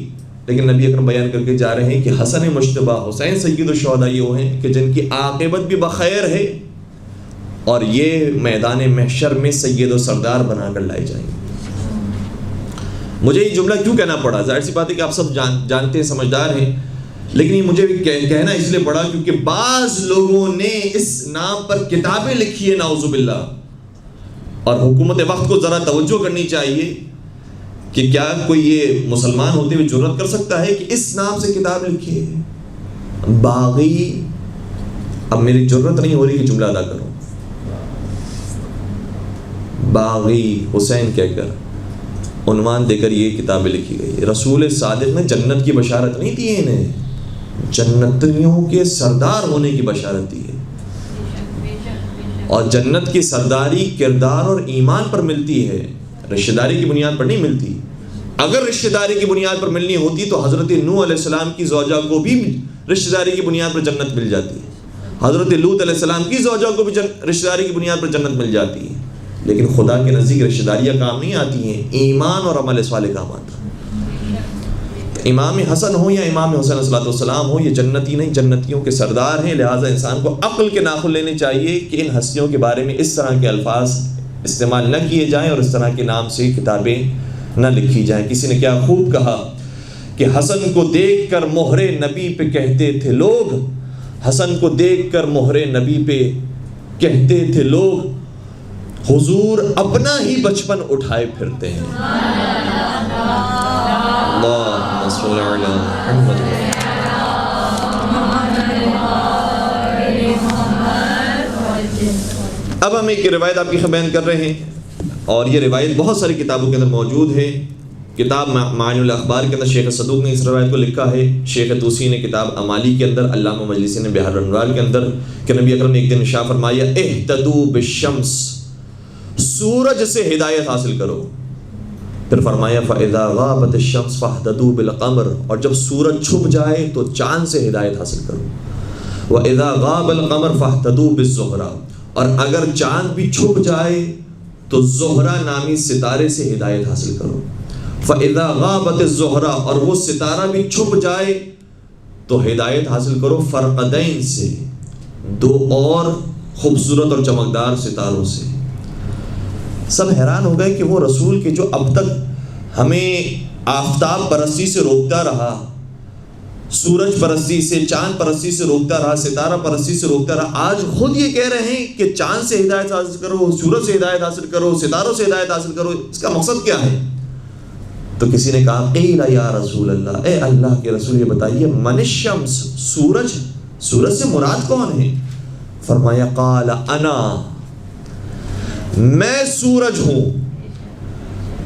لیکن نبی اکرم بیان کر کے جا رہے ہیں کہ حسن مجتبیٰ حسین سید الشہداء یہ وہ ہیں کہ جن کی عاقبت بھی بخیر ہے، اور یہ میدان محشر میں سید و سردار بنا کر لائے جائیں گے. مجھے یہ جملہ کیوں کہنا پڑا؟ ظاہر سی بات ہے کہ آپ سب جانتے ہیں، سمجھدار ہیں، لیکن یہ مجھے بھی کہنا اس لیے پڑا کیونکہ بعض لوگوں نے اس نام پر کتابیں لکھی ہیں نعوذ باللہ. اور حکومت وقت کو ذرا توجہ کرنی چاہیے کہ کیا کوئی یہ مسلمان ہوتے ہوئے جرأت کر سکتا ہے کہ اس نام سے کتاب لکھی ہے باغی. اب میری جرأت نہیں ہو رہی کہ جملہ ادا کروں. باغی حسین کہہ کر عنوان دے کر یہ کتابیں لکھی گئی. رسول صادق نے جنت کی بشارت نہیں دی ہے، انہیں جنتیوں کے سردار ہونے کی بشارت دی ہے. اور جنت کی سرداری کردار اور ایمان پر ملتی ہے، رشتہ داری کی بنیاد پر نہیں ملتی. اگر رشتہ داری کی بنیاد پر ملنی ہوتی تو حضرت نوح علیہ السلام کی زوجہ کو بھی رشتہ داری کی بنیاد پر جنت مل جاتی ہے، حضرت لوط علیہ السلام کی زوجہ کو بھی رشتہ داری کی بنیاد پر جنت مل جاتی ہے. لیکن خدا کے نزدیک رشتہ داریاں کام نہیں آتی ہیں، ایمان اور عمل صالح کام آتا ہے. امام حسن ہو یا امام حسین علیہ السلام ہو، یہ جنتی نہیں، جنتیوں کے سردار ہیں. لہٰذا انسان کو عقل کے ناخن لینے چاہیے کہ ان ہستیوں کے بارے میں اس طرح کے الفاظ استعمال نہ کیے جائیں اور اس طرح کے نام سے کتابیں نہ لکھی جائیں. کسی نے کیا خوب کہا کہ حسن کو دیکھ کر مہر نبی پہ کہتے تھے لوگ، حسن کو دیکھ کر مہر نبی پہ کہتے تھے لوگ، حضور اپنا ہی بچپن اٹھائے پھرتے ہیں. اللہم صلی علی محمد. اب ہم ایک روایت آپ کی بیان کر رہے ہیں، اور یہ روایت بہت ساری کتابوں کے اندر موجود ہے. کتاب معانی الاخبار کے اندر شیخ صدوق نے اس روایت کو لکھا ہے، شیخ توسی نے کتاب امالی کے اندر، علامہ مجلسی نے بحر الانوار کے اندر، کہ نبی اکرم نے ایک دن ارشاد فرمایا اہتدوا بالشمس، سورج سے ہدایت حاصل کرو. پھر فرمایا فَإِذَا غَابَتِ الشَّمْسُ فَاهْتَدُوا بِالْقَمَرِ، اور جب سورج چھپ جائے تو چاند سے ہدایت حاصل کرو. وَإِذَا غَابَ الْقَمَرُ فَاهْتَدُوا بِالزُّهْرَةِ، اور اگر چاند بھی چھپ جائے تو زہرہ نامی ستارے سے ہدایت حاصل کرو. فَإِذَا غَابَتِ الزُّهْرَةُ، اور وہ ستارہ بھی چھپ جائے تو ہدایت حاصل کرو فرقدین سے، دو اور خوبصورت اور چمکدار ستاروں سے. سب حیران ہو گئے کہ وہ رسول کے جو اب تک ہمیں آفتاب پرستی سے روکتا رہا، سورج پرستی سے، چاند پرستی سے روکتا رہا، ستارہ پرستی سے روکتا رہا، آج خود یہ کہہ رہے ہیں کہ چاند سے ہدایت حاصل کرو، سورج سے ہدایت حاصل کرو، ستاروں سے ہدایت حاصل کرو. اس کا مقصد کیا ہے؟ تو کسی نے کہا قیل یا رسول اللہ، اے اللہ کے رسول یہ بتائیے من الشمس، سورج، سورج سے مراد کون ہے؟ فرمایا قال انا، میں سورج ہوں.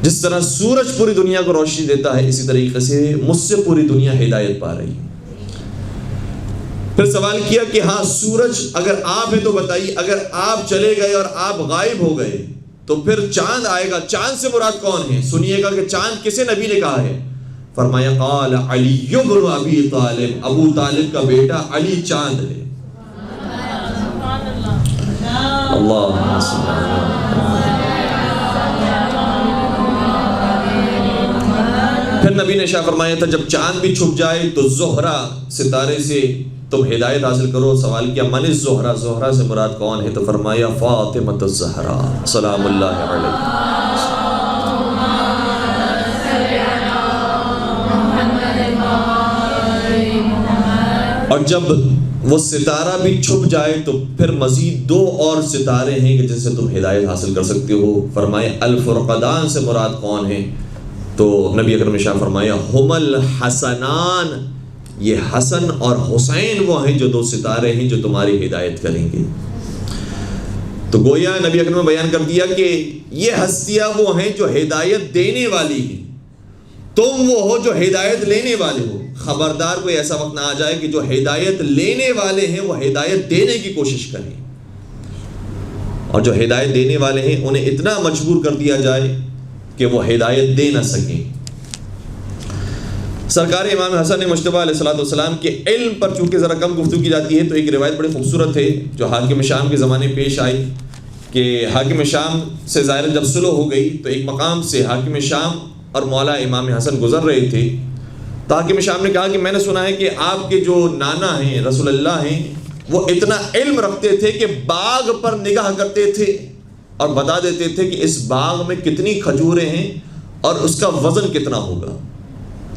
جس طرح سورج پوری دنیا کو روشنی دیتا ہے، اسی طریقے سے مجھ سے پوری دنیا ہدایت پا رہی. پھر سوال کیا کہ ہاں سورج اگر آپ ہیں تو بتائیے، اگر آپ چلے گئے اور آپ غائب ہو گئے تو پھر چاند آئے گا، چاند سے مراد کون ہے؟ سنیے گا کہ چاند کسے نبی نے کہا ہے. فرمایا قال علی بن ابی طالب، ابو طالب کا بیٹا علی چاند ہے. اللہ پھر نبی نے ارشاد فرمایا تھا جب چاند بھی چھپ جائے تو زہرہ، ستارے سے تم ہدایت حاصل کرو. سوال کیا من الزہرہ، زہرہ سے مراد کون ہے؟ تو فرمایا فاطمہ الزہرا سلام اللہ علیہ. اور جب وہ ستارہ بھی چھپ جائے تو پھر مزید 2 اور ستارے ہیں کہ جن سے تم ہدایت حاصل کر سکتے ہو. فرمائے الفرقدان سے مراد کون ہیں؟ تو نبی اکرم نے شاہ فرمایا ہم الحسنان، یہ حسن اور حسین وہ ہیں جو 2 ستارے ہیں جو تمہاری ہدایت کریں گے. تو گویا نبی اکرم نے بیان کر دیا کہ یہ ہستیاں وہ ہیں جو ہدایت دینے والی ہیں، تم وہ ہو جو ہدایت لینے والے ہو. خبردار کوئی ایسا وقت نہ آ جائے کہ جو ہدایت لینے والے ہیں وہ ہدایت دینے کی کوشش کریں، اور جو ہدایت دینے والے ہیں انہیں اتنا مجبور کر دیا جائے کہ وہ ہدایت دے نہ سکیں. سرکار امام حسن مجتبیٰ علیہ السلام کے علم پر چونکہ ذرا کم گفتگو کی جاتی ہے، تو ایک روایت بڑی خوبصورت ہے جو حاکم شام کے زمانے میں پیش آئی کہ حاکم شام سے ظاہراً جب صلح ہو گئی تو ایک مقام سے حاکم شام اور مولا امام حسن گزر رہے تھے. تو حاکم شام نے کہا کہ میں نے سنا ہے کہ آپ کے جو نانا ہیں رسول اللہ ہیں وہ اتنا علم رکھتے تھے کہ باغ پر نگاہ کرتے تھے اور بتا دیتے تھے کہ اس باغ میں کتنی کھجوریں ہیں اور اس کا وزن کتنا ہوگا،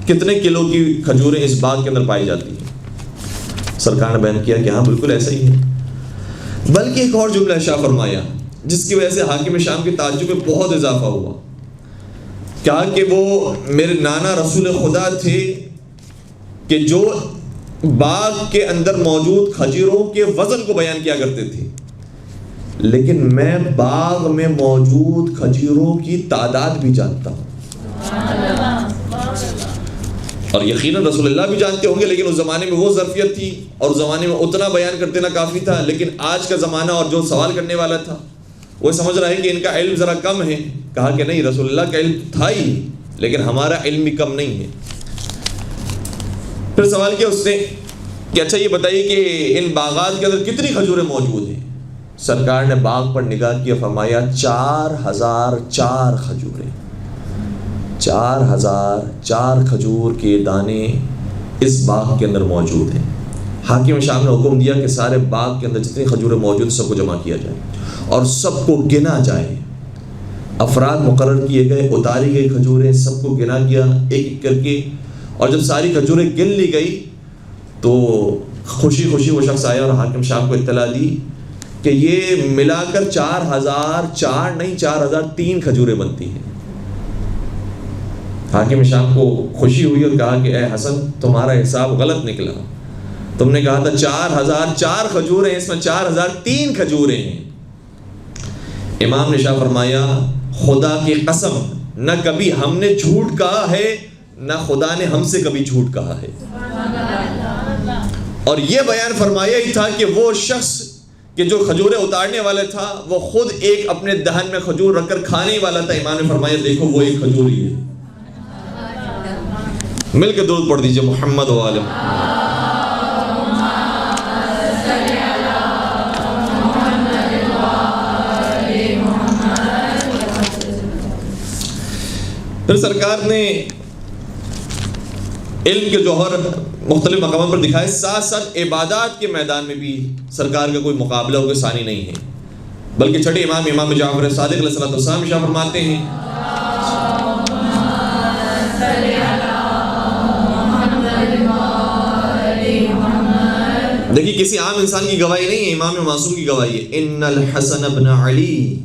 کتنے کلو کی کھجوریں اس باغ کے اندر پائی جاتی ہیں. سرکار نے بیان کیا کہ ہاں بالکل ایسا ہی ہے. بلکہ ایک اور جملہ ارشاد فرمایا جس کی وجہ سے حاکم شام کے تعجب میں بہت اضافہ ہوا. کہا کہ وہ میرے نانا رسول خدا تھے کہ جو باغ کے اندر موجود کھجوروں کے وزن کو بیان کیا کرتے تھے، لیکن میں باغ میں موجود کھجوروں کی تعداد بھی جانتا ہوں. اور یقیناً رسول اللہ بھی جانتے ہوں گے، لیکن اس زمانے میں وہ ظرفیت تھی اور اس زمانے میں اتنا بیان کر دینا کافی تھا. لیکن آج کا زمانہ اور جو سوال کرنے والا تھا وہ سمجھ رہا ہے کہ ان کا علم ذرا کم ہے. کہا کہ نہیں، رسول اللہ کا علم تھا ہی، لیکن ہمارا علم بھی کم نہیں ہے. پھر سوال کیا اس نے کہ اچھا یہ بتائیے کہ ان باغات کے اندر کتنی کھجوریں موجود ہیں؟ سرکار نے باغ پر نگاہ کیا، فرمایا 4004 کھجوریں. 4004 کھجور کے دانے اس باغ کے اندر موجود ہیں. حاکم شام نے حکم دیا کہ سارے باغ کے اندر جتنی کھجوریں موجود سب کو جمع کیا جائے اور سب کو گنا جائے. افراد مقرر کیے گئے، اتاری گئی کھجوریں، سب کو گنا گیا ایک ایک کر کے. اور جب ساری کھجوریں گن لی گئی تو خوشی خوشی وہ شخص آیا اور حاکم شام کو اطلاع دی کہ یہ ملا کر 4004 نہیں 4003 کھجوریں بنتی ہیں. حاکم شام کو خوشی ہوئی اور کہا کہ اے حسن تمہارا حساب غلط نکلا، تم نے کہا تھا 4004 کھجوریں، اس میں 4003 کھجوریں ہیں. امام نے شاہ فرمایا خدا کی قسم نہ کبھی ہم نے جھوٹ کہا ہے نہ خدا نے ہم سے کبھی جھوٹ کہا ہے. اور یہ بیان فرمایا ہی تھا کہ وہ شخص کہ جو کھجوریں اتارنے والا تھا وہ خود ایک اپنے دہن میں کھجور رکھ کر کھانے والا تھا. امام نے فرمایا دیکھو وہ ایک کھجور ہی ہے. مل کے درود پڑھ دیجئے محمد و آل محمد. پھر سرکار نے علم کے جوہر مختلف مقامات پر دکھائے، ساتھ ساتھ عبادات کے میدان میں بھی سرکار کا کوئی مقابلہ کوئی ثانی نہیں ہے. بلکہ چھٹے امام جعفر صادق علیہ السلام شاہ فرماتے ہیں دیکھیے کسی عام انسان کی گواہی نہیں ہے، امام معصوم کی گواہی ہے. ان الحسن ابن علی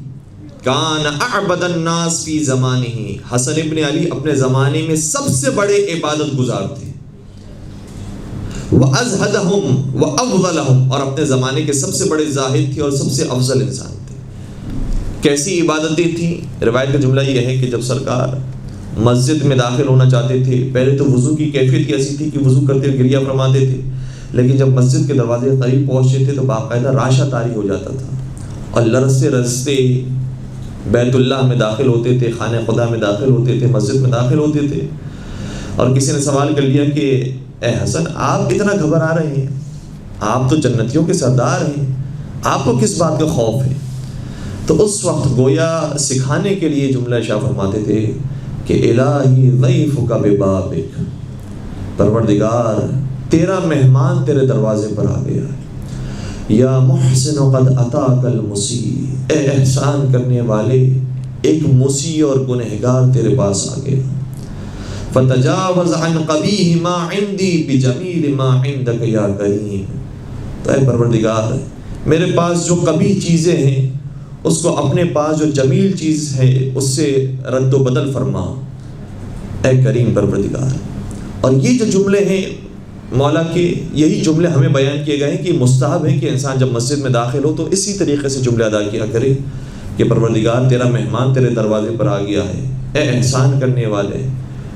کان اعبد الناس فی زمانہ، حسن ابن علی اپنے زمانے میں سب سے بڑے عبادت گزار تھے. وازہدہم وافضلہم، اور اپنے زمانے کے سب سے بڑے زاہد تھے اور سب سے افضل انسان تھے. کیسی عبادتیں تھیں؟ روایت کا جملہ یہ ہے کہ جب سرکار مسجد میں داخل ہونا چاہتے تھے، پہلے تو وضو کی کیفیت ایسی تھی کہ وضو کرتے ہوئے گریہ فرماتے تھے، لیکن جب مسجد کے دروازے قریب پہنچتے تھے تو باقاعدہ راشہ طاری ہو جاتا تھا اور لرزتے رزتے بیت اللہ میں داخل ہوتے تھے، خانہ خدا میں داخل ہوتے تھے، مسجد میں داخل ہوتے تھے. اور کسی نے سوال کر لیا کہ اے حسن آپ اتنا گھبرا رہے ہیں، آپ تو جنتیوں کے سردار ہیں، آپ کو کس بات کا خوف ہے؟ تو اس وقت گویا سکھانے کے لیے جملہ شاہ فرماتے تھے کہ الہی ضیفک ببابک، پروردگار تیرا مہمان تیرے دروازے پر آ گیا ہے. یا محسن قد اتاک المسیء، اے احسان کرنے والے ایک مسیء اور گنہگار تیرے پاس آ گیا. فتجاوز عن قبیح ما عندی بجمیل ما عندک یا کریم. تو اے پروردگار میرے پاس جو قبیح چیزیں ہیں اس کو اپنے پاس جو جمیل چیز ہے اس سے رد و بدل فرما اے کریم پروردگار. اور یہ جو جملے ہیں مولا کے، یہی جملے ہمیں بیان کیے گئے ہیں کہ مستحب ہے کہ انسان جب مسجد میں داخل ہو تو اسی طریقے سے جملے ادا کیا کرے کہ پروردگار تیرا مہمان تیرے دروازے پر آ گیا ہے، اے احسان کرنے والے،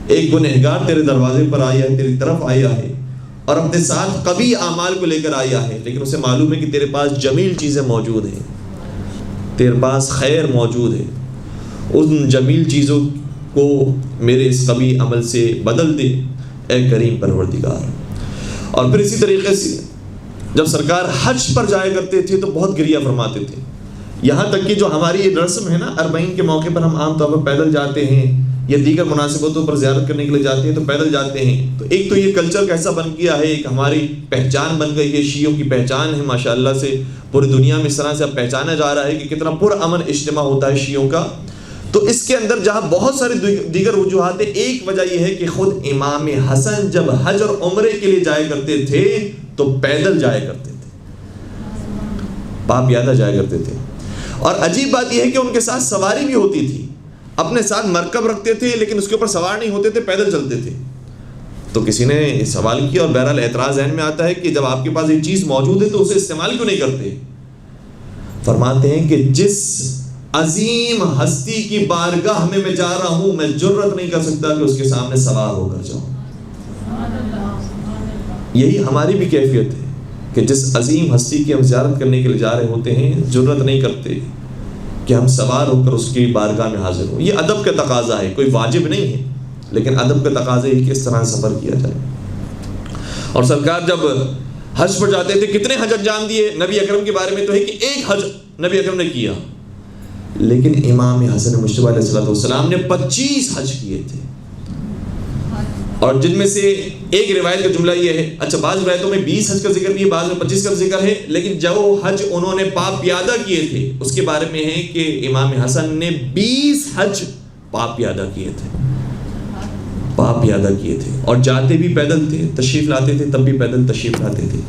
ایک گنہگار تیرے دروازے پر آیا ہے، تیری طرف آیا ہے اور اپنے ساتھ قبیح اعمال کو لے کر آیا ہے، لیکن اسے معلوم ہے کہ تیرے پاس جمیل چیزیں موجود ہیں، تیرے پاس خیر موجود ہے، ان جمیل چیزوں کو میرے اس قبیح عمل سے بدل دے اے کریم پروردگار. اور پھر اسی طریقے سے جب سرکار حج پر جایا کرتے تھے تو بہت گریہ فرماتے تھے، یہاں تک کہ جو ہماری یہ رسم ہے نا، اربعین کے موقع پر ہم عام طور پر پیدل جاتے ہیں یا دیگر مناسبتوں پر زیارت کرنے کے لیے جاتے ہیں تو پیدل جاتے ہیں. تو ایک تو یہ کلچر کیسا بن گیا ہے، ایک ہماری پہچان بن گئی ہے، شیعوں کی پہچان ہے ماشاءاللہ سے، پوری دنیا میں اس طرح سے اب پہچانا جا رہا ہے کہ کتنا پرامن اجتماع ہوتا ہے شیعوں کا. تو اس کے اندر جہاں بہت ساری دیگر وجوہات ہیں، ایک وجہ یہ ہے کہ خود امام حسن جب حج اور عمرے کے لیے جایا کرتے تھے تو پیدل جایا کرتے تھے، پا پیادہ جایا کرتے تھے. اور عجیب بات یہ ہے کہ ان کے ساتھ سواری بھی ہوتی تھی، اپنے ساتھ مرکب رکھتے تھے لیکن اس کے اوپر سوار نہیں ہوتے تھے، پیدل چلتے تھے. تو کسی نے سوال کیا اور بہرحال اعتراض ذہن میں آتا ہے کہ جب آپ کے پاس ایک چیز موجود ہے تو اسے استعمال کیوں نہیں کرتے؟ فرماتے ہیں کہ جس عظیم ہستی کی بارگاہ میں جا رہا ہوں میں جرت نہیں کر سکتا کہ اس کے سامنے سوار ہو کر جاؤں. یہی ہماری بھی کیفیت ہے کہ جس عظیم ہستی کی ہم زیارت کرنے کے لیے جا رہے ہوتے ہیں جرت نہیں کرتے کہ ہم سوار ہو کر اس کی بارگاہ میں حاضر ہوں. یہ ادب کا تقاضا ہے، کوئی واجب نہیں ہے، لیکن ادب کا تقاضا ہے کہ اس طرح سفر کیا جائے. اور سرکار جب حج پر جاتے تھے کتنے حج انجام دیے؟ نبی اکرم کے بارے میں تو ہے کہ ایک حج نبی اکرم نے کیا، لیکن امام حسن مجتبی علیہ السلام نے 25 حج کیے تھے. اور جن میں سے ایک روایت کا جملہ یہ ہے، اچھا بعض روایتوں میں 20 حج کا ذکر بھی ہے، بعض میں 25 کا ذکر ہے، لیکن جو حج انہوں نے پا پیادہ کیے تھے اس کے بارے میں ہے کہ امام حسن نے 20 حج پا پیادہ کیے تھے، پا پیادہ کیے تھے. اور جاتے بھی پیدل تھے، تشریف لاتے تھے تب بھی پیدل تشریف لاتے تھے.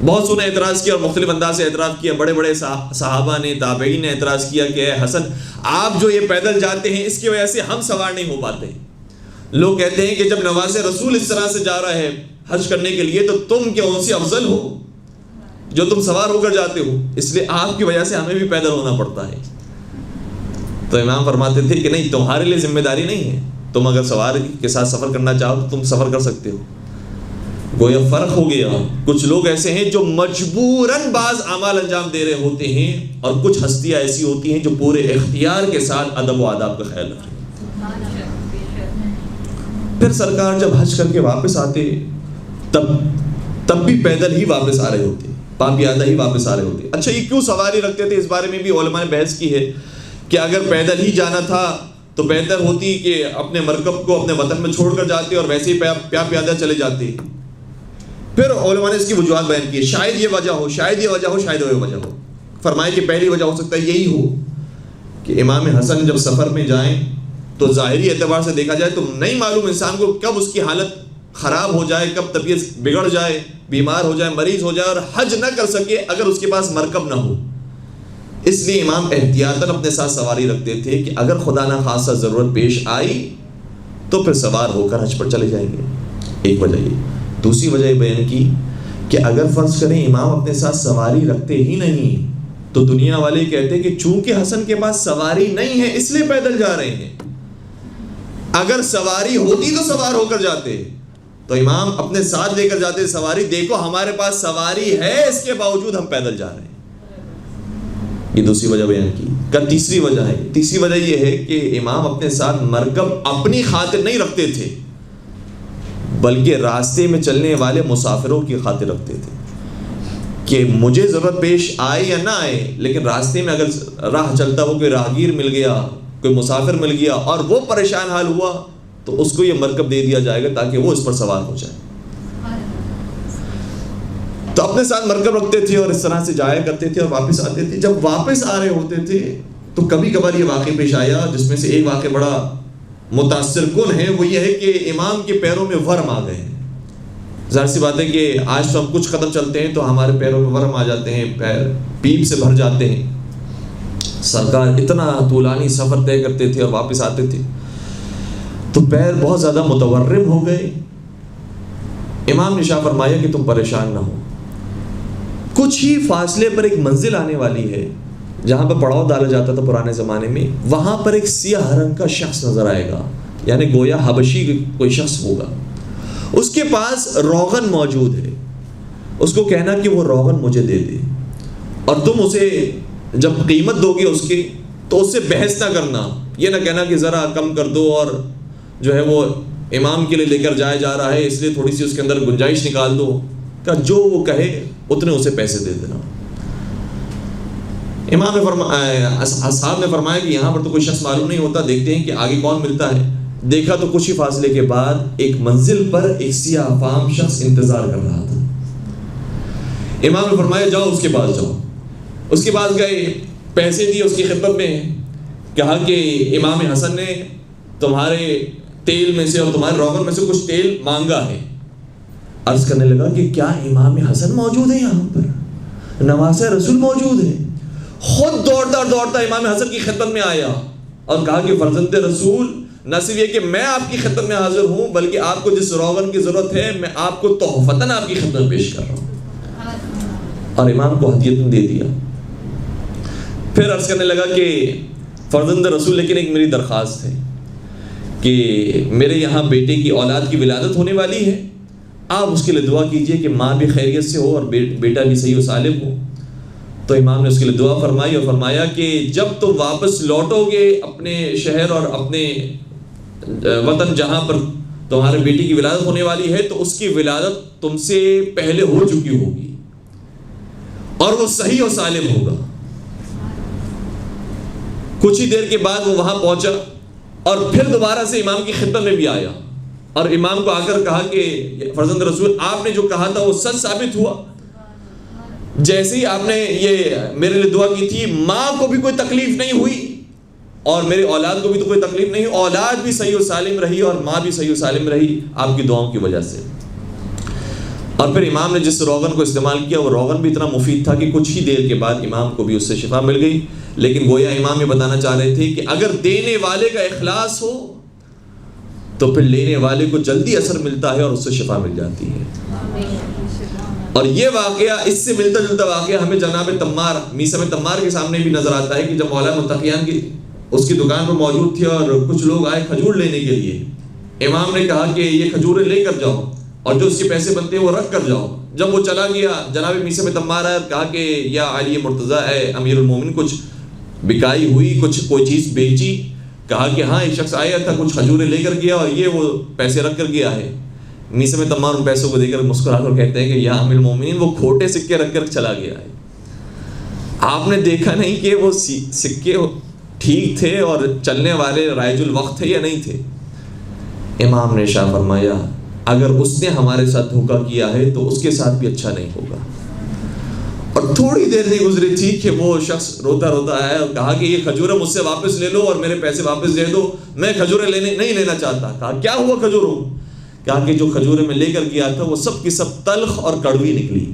بہت سو نے اعتراض کیا اور مختلف انداز سے اعتراض کیا، بڑے بڑے صحابہ نے، تابعین نے اعتراض کیا کہ اے حسن آپ جو یہ پیدل جاتے ہیں اس کی وجہ سے ہم سوار نہیں ہو پاتے. لوگ کہتے ہیں کہ جب نواز رسول اس طرح سے جا رہا ہے حج کرنے کے لیے تو تم کیا ان سے افضل ہو جو تم سوار ہو کر جاتے ہو، اس لیے آپ کی وجہ سے ہمیں بھی پیدل ہونا پڑتا ہے. تو امام فرماتے تھے کہ نہیں، تمہارے لیے ذمہ داری نہیں ہے، تم اگر سوار کے ساتھ سفر کرنا چاہو تو تم سفر کر سکتے ہو. گویا فرق ہو گیا. کچھ لوگ ایسے ہیں جو مجبوراً بعض اعمال انجام دے رہے ہوتے ہیں اور کچھ ہستیاں ایسی ہوتی ہیں جو پورے اختیار کے ساتھ ادب و آداب کا خیال رکھیں. پھر سرکار جب حج کر کے واپس آتے تب بھی پیدل ہی واپس آ رہے ہوتے، پا پیادہ ہی واپس آ رہے ہوتے. اچھا یہ کیوں سواری رکھتے تھے؟ اس بارے میں بھی علماء نے بحث کی ہے کہ اگر پیدل ہی جانا تھا تو بہتر ہوتی کہ اپنے مرکب کو اپنے وطن میں چھوڑ کر جاتے اور ویسے ہی پا پیادہ چلے جاتے. پھر علماء نے اس کی وجوہات بیان کی، شاید یہ وجہ ہو، شاید یہ وجہ ہو، شاید وہ وجہ ہو. فرمائے کہ پہلی وجہ ہو سکتا ہے یہی ہو کہ امام حسن جب سفر میں جائیں تو ظاہری اعتبار سے دیکھا جائے تو نہیں معلوم انسان کو کب اس کی حالت خراب ہو جائے، کب طبیعت بگڑ جائے، بیمار ہو جائے، مریض ہو جائے اور حج نہ کر سکے اگر اس کے پاس مرکب نہ ہو. اس لیے امام احتیاطاً اپنے ساتھ سواری رکھتے تھے کہ اگر خدا نہ خاصہ ضرورت پیش آئی تو پھر سوار ہو کر حج پر چلے جائیں گے. ایک وجہ یہ. دوسری وجہ یہ بیان کی کہ اگر فرض کریں امام اپنے ساتھ سواری رکھتے ہی نہیں تو دنیا والے کہتے کہ چونکہ حسن کے پاس سواری نہیں ہے اس لیے پیدل جا رہے ہیں. اگر سواری ہوتی تو سوار ہو کر جاتے، تو امام اپنے ساتھ لے کر جاتے سواری، دیکھو ہمارے پاس سواری ہے اس کے باوجود ہم پیدل جا رہے ہیں. یہ دوسری وجہ بیان کی. تیسری وجہ ہے، تیسری وجہ یہ ہے کہ امام اپنے ساتھ مرکب اپنی خاطر نہیں رکھتے تھے بلکہ راستے میں چلنے والے مسافروں کی خاطر رکھتے تھے کہ مجھے ضرورت پیش آئے یا نہ آئے، لیکن راستے میں اگر راہ چلتا ہو کوئی راہگیر مل گیا، کوئی مسافر مل گیا اور وہ پریشان حال ہوا تو اس کو یہ مرکب دے دیا جائے گا تاکہ وہ اس پر سوار ہو جائے. تو اپنے ساتھ مرکب رکھتے تھے اور اس طرح سے جایا کرتے تھے اور واپس آتے تھے. جب واپس آ رہے ہوتے تھے تو کبھی کبھار یہ واقعہ پیش آیا جس میں سے ایک واقعہ بڑا متاثر کن ہے وہ یہ ہے کہ امام کے پیروں میں ورم آ گئے ہیں۔ ظاہر سی بات ہے کہ آج تو ہم کچھ قدم چلتے ہیں تو ہمارے پیروں میں ورم آ جاتے ہیں، پیر پیپ سے بھر جاتے ہیں۔ سرکار اتنا طولانی سفر طے کرتے تھے اور واپس آتے تھے تو پیر بہت زیادہ متورم ہو گئے۔ امام نے شاہ فرمایا کہ تم پریشان نہ ہو، کچھ ہی فاصلے پر ایک منزل آنے والی ہے جہاں پر پڑاؤ ڈالا جاتا تھا پرانے زمانے میں، وہاں پر ایک سیاہ رنگ کا شخص نظر آئے گا، یعنی گویا حبشی کوئی شخص ہوگا، اس کے پاس روغن موجود ہے، اس کو کہنا کہ وہ روغن مجھے دے دے، اور تم اسے جب قیمت دو گے اس کی تو اس سے بحث نہ کرنا، یہ نہ کہنا کہ ذرا کم کر دو، اور جو ہے وہ امام کے لیے لے کر جایا جا رہا ہے اس لیے تھوڑی سی اس کے اندر گنجائش نکال دو، کہ جو وہ کہے اتنے اسے پیسے دے دینا۔ امام نے اصحاب نے فرمایا کہ یہاں پر تو کوئی شخص معلوم نہیں ہوتا، دیکھتے ہیں کہ آگے کون ملتا ہے۔ دیکھا تو کچھ ہی فاصلے کے بعد ایک منزل پر ایک سیاہ فام شخص انتظار کر رہا تھا۔ امام نے فرمایا جاؤ اس کے پاس جاؤ۔ اس کے پاس گئے، پیسے دیے اس کی خدمت میں، کہا کہ امام حسن نے تمہارے تیل میں سے اور تمہارے روغن میں سے کچھ تیل مانگا ہے۔ عرض کرنے لگا کہ کیا امام حسن موجود ہے یہاں پر؟ نواسہ رسول موجود ہے؟ خود دوڑتا دوڑتا امام حسن کی خدمت میں آیا اور کہا کہ فرزند رسول، نہ صرف یہ کہ میں آپ کی خدمت میں حاضر ہوں بلکہ آپ کو جس روغن کی ضرورت ہے میں آپ کو تحفتاً آپ کی خدمت پیش کر رہا ہوں، اور امام کو ہدیتاً دے دیا۔ پھر عرض کرنے لگا کہ فرزند رسول لیکن ایک میری درخواست ہے کہ میرے یہاں بیٹے کی اولاد کی ولادت ہونے والی ہے، آپ اس کے لیے دعا کیجئے کہ ماں بھی خیریت سے ہو اور بیٹا بھی صحیح و سالم ہو۔ تو امام نے اس کے لیے دعا فرمائی اور فرمایا کہ جب تم واپس لوٹو گے اپنے شہر اور اپنے وطن جہاں پر تمہارے بیٹی کی ولادت ہونے والی ہے تو اس کی ولادت تم سے پہلے ہو چکی ہوگی اور وہ صحیح و سالم ہوگا۔ کچھ ہی دیر کے بعد وہ وہاں پہنچا اور پھر دوبارہ سے امام کی خدمت میں بھی آیا اور امام کو آ کر کہا کہ فرزند رسول آپ نے جو کہا تھا وہ سچ ثابت ہوا، جیسے ہی آپ نے یہ میرے لیے دعا کی تھی ماں کو بھی کوئی تکلیف نہیں ہوئی اور میرے اولاد کو بھی تو کوئی تکلیف نہیں، اولاد بھی صحیح و سالم رہی اور ماں بھی صحیح و سالم رہی آپ کی دعاؤں کی وجہ سے۔ اور پھر امام نے جس روغن کو استعمال کیا وہ روغن بھی اتنا مفید تھا کہ کچھ ہی دیر کے بعد امام کو بھی اس سے شفا مل گئی۔ لیکن گویا امام یہ بتانا چاہ رہے تھے کہ اگر دینے والے کا اخلاص ہو تو پھر لینے والے کو جلدی اثر ملتا ہے اور اس سے شفا مل جاتی ہے۔ اور یہ واقعہ اس سے ملتا جلتا واقعہ ہمیں جناب تمار میثم تمار کے سامنے بھی نظر آتا ہے کہ جب مولانا متقیان کی اس کی دکان پر موجود تھی اور کچھ لوگ آئے کھجور لینے کے لیے، امام نے کہا کہ یہ کھجوریں لے کر جاؤ اور جو اس کے پیسے بنتے ہیں وہ رکھ کر جاؤ۔ جب وہ چلا گیا جناب میثم تمار آیا کہا کہ یا علی مرتضیٰ اے امیر المومن کچھ بکائی ہوئی، کچھ کوئی چیز بیچی؟ کہا کہ ہاں ایک شخص آیا تھا کچھ کھجوریں لے کر گیا اور یہ وہ پیسے رکھ کر گیا ہے۔ میثم تمار ان پیسوں کو دے کر مسکرا کر کہتے ہیں کہ یا امیر المومنین وہ کھوٹے سکے رکھ کر چلا گیا ہے، آپ نے دیکھا نہیں کہ وہ سکے ٹھیک تھے اور چلنے والے رائج الوقت تھے یا نہیں تھے؟ امام نے شاہ فرمایا اگر اس نے ہمارے ساتھ دھوکہ کیا ہے تو اس کے ساتھ بھی اچھا نہیں ہوگا۔ اور تھوڑی دیر نہیں گزری تھی کہ وہ شخص روتا روتا آیا اور کہا کہ یہ کھجوریں مجھ سے واپس لے لو اور میرے پیسے واپس دے دو، میں کھجوریں نہیں لینا چاہتا۔ کہا کیا ہوا کھجوروں؟ کہا کہ جو کھجوریں میں لے کر گیا تھا وہ سب کی سب تلخ اور کڑوی نکلی۔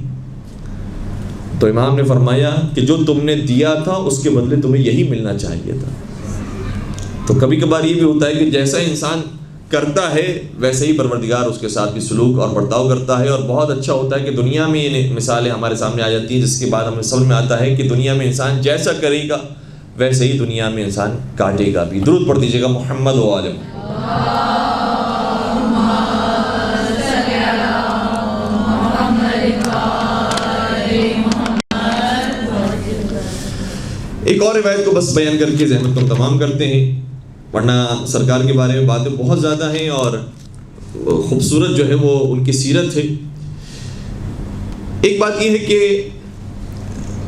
تو امام نے فرمایا کہ جو تم نے دیا تھا اس کے بدلے تمہیں یہی ملنا چاہیے تھا۔ تو کبھی کبھار یہ بھی ہوتا ہے کہ جیسا انسان کرتا ہے ویسے ہی پروردگار اس کے ساتھ بھی سلوک اور برتاؤ کرتا ہے، اور بہت اچھا ہوتا ہے کہ دنیا میں یہ مثالیں ہمارے سامنے آ جاتی ہیں جس کے بعد ہمیں سمجھ میں آتا ہے کہ دنیا میں انسان جیسا کرے گا ویسے ہی دنیا میں انسان کاٹے گا بھی۔ درود پڑھ دیجیے گا محمد و عالم۔ ایک اور روایت کو بس بیان کر کے زحمت کو تمام کرتے ہیں، ورنہ سرکار کے بارے میں باتیں بہت زیادہ ہیں اور خوبصورت جو ہے وہ ان کی سیرت ہے۔ ایک بات یہ ہے کہ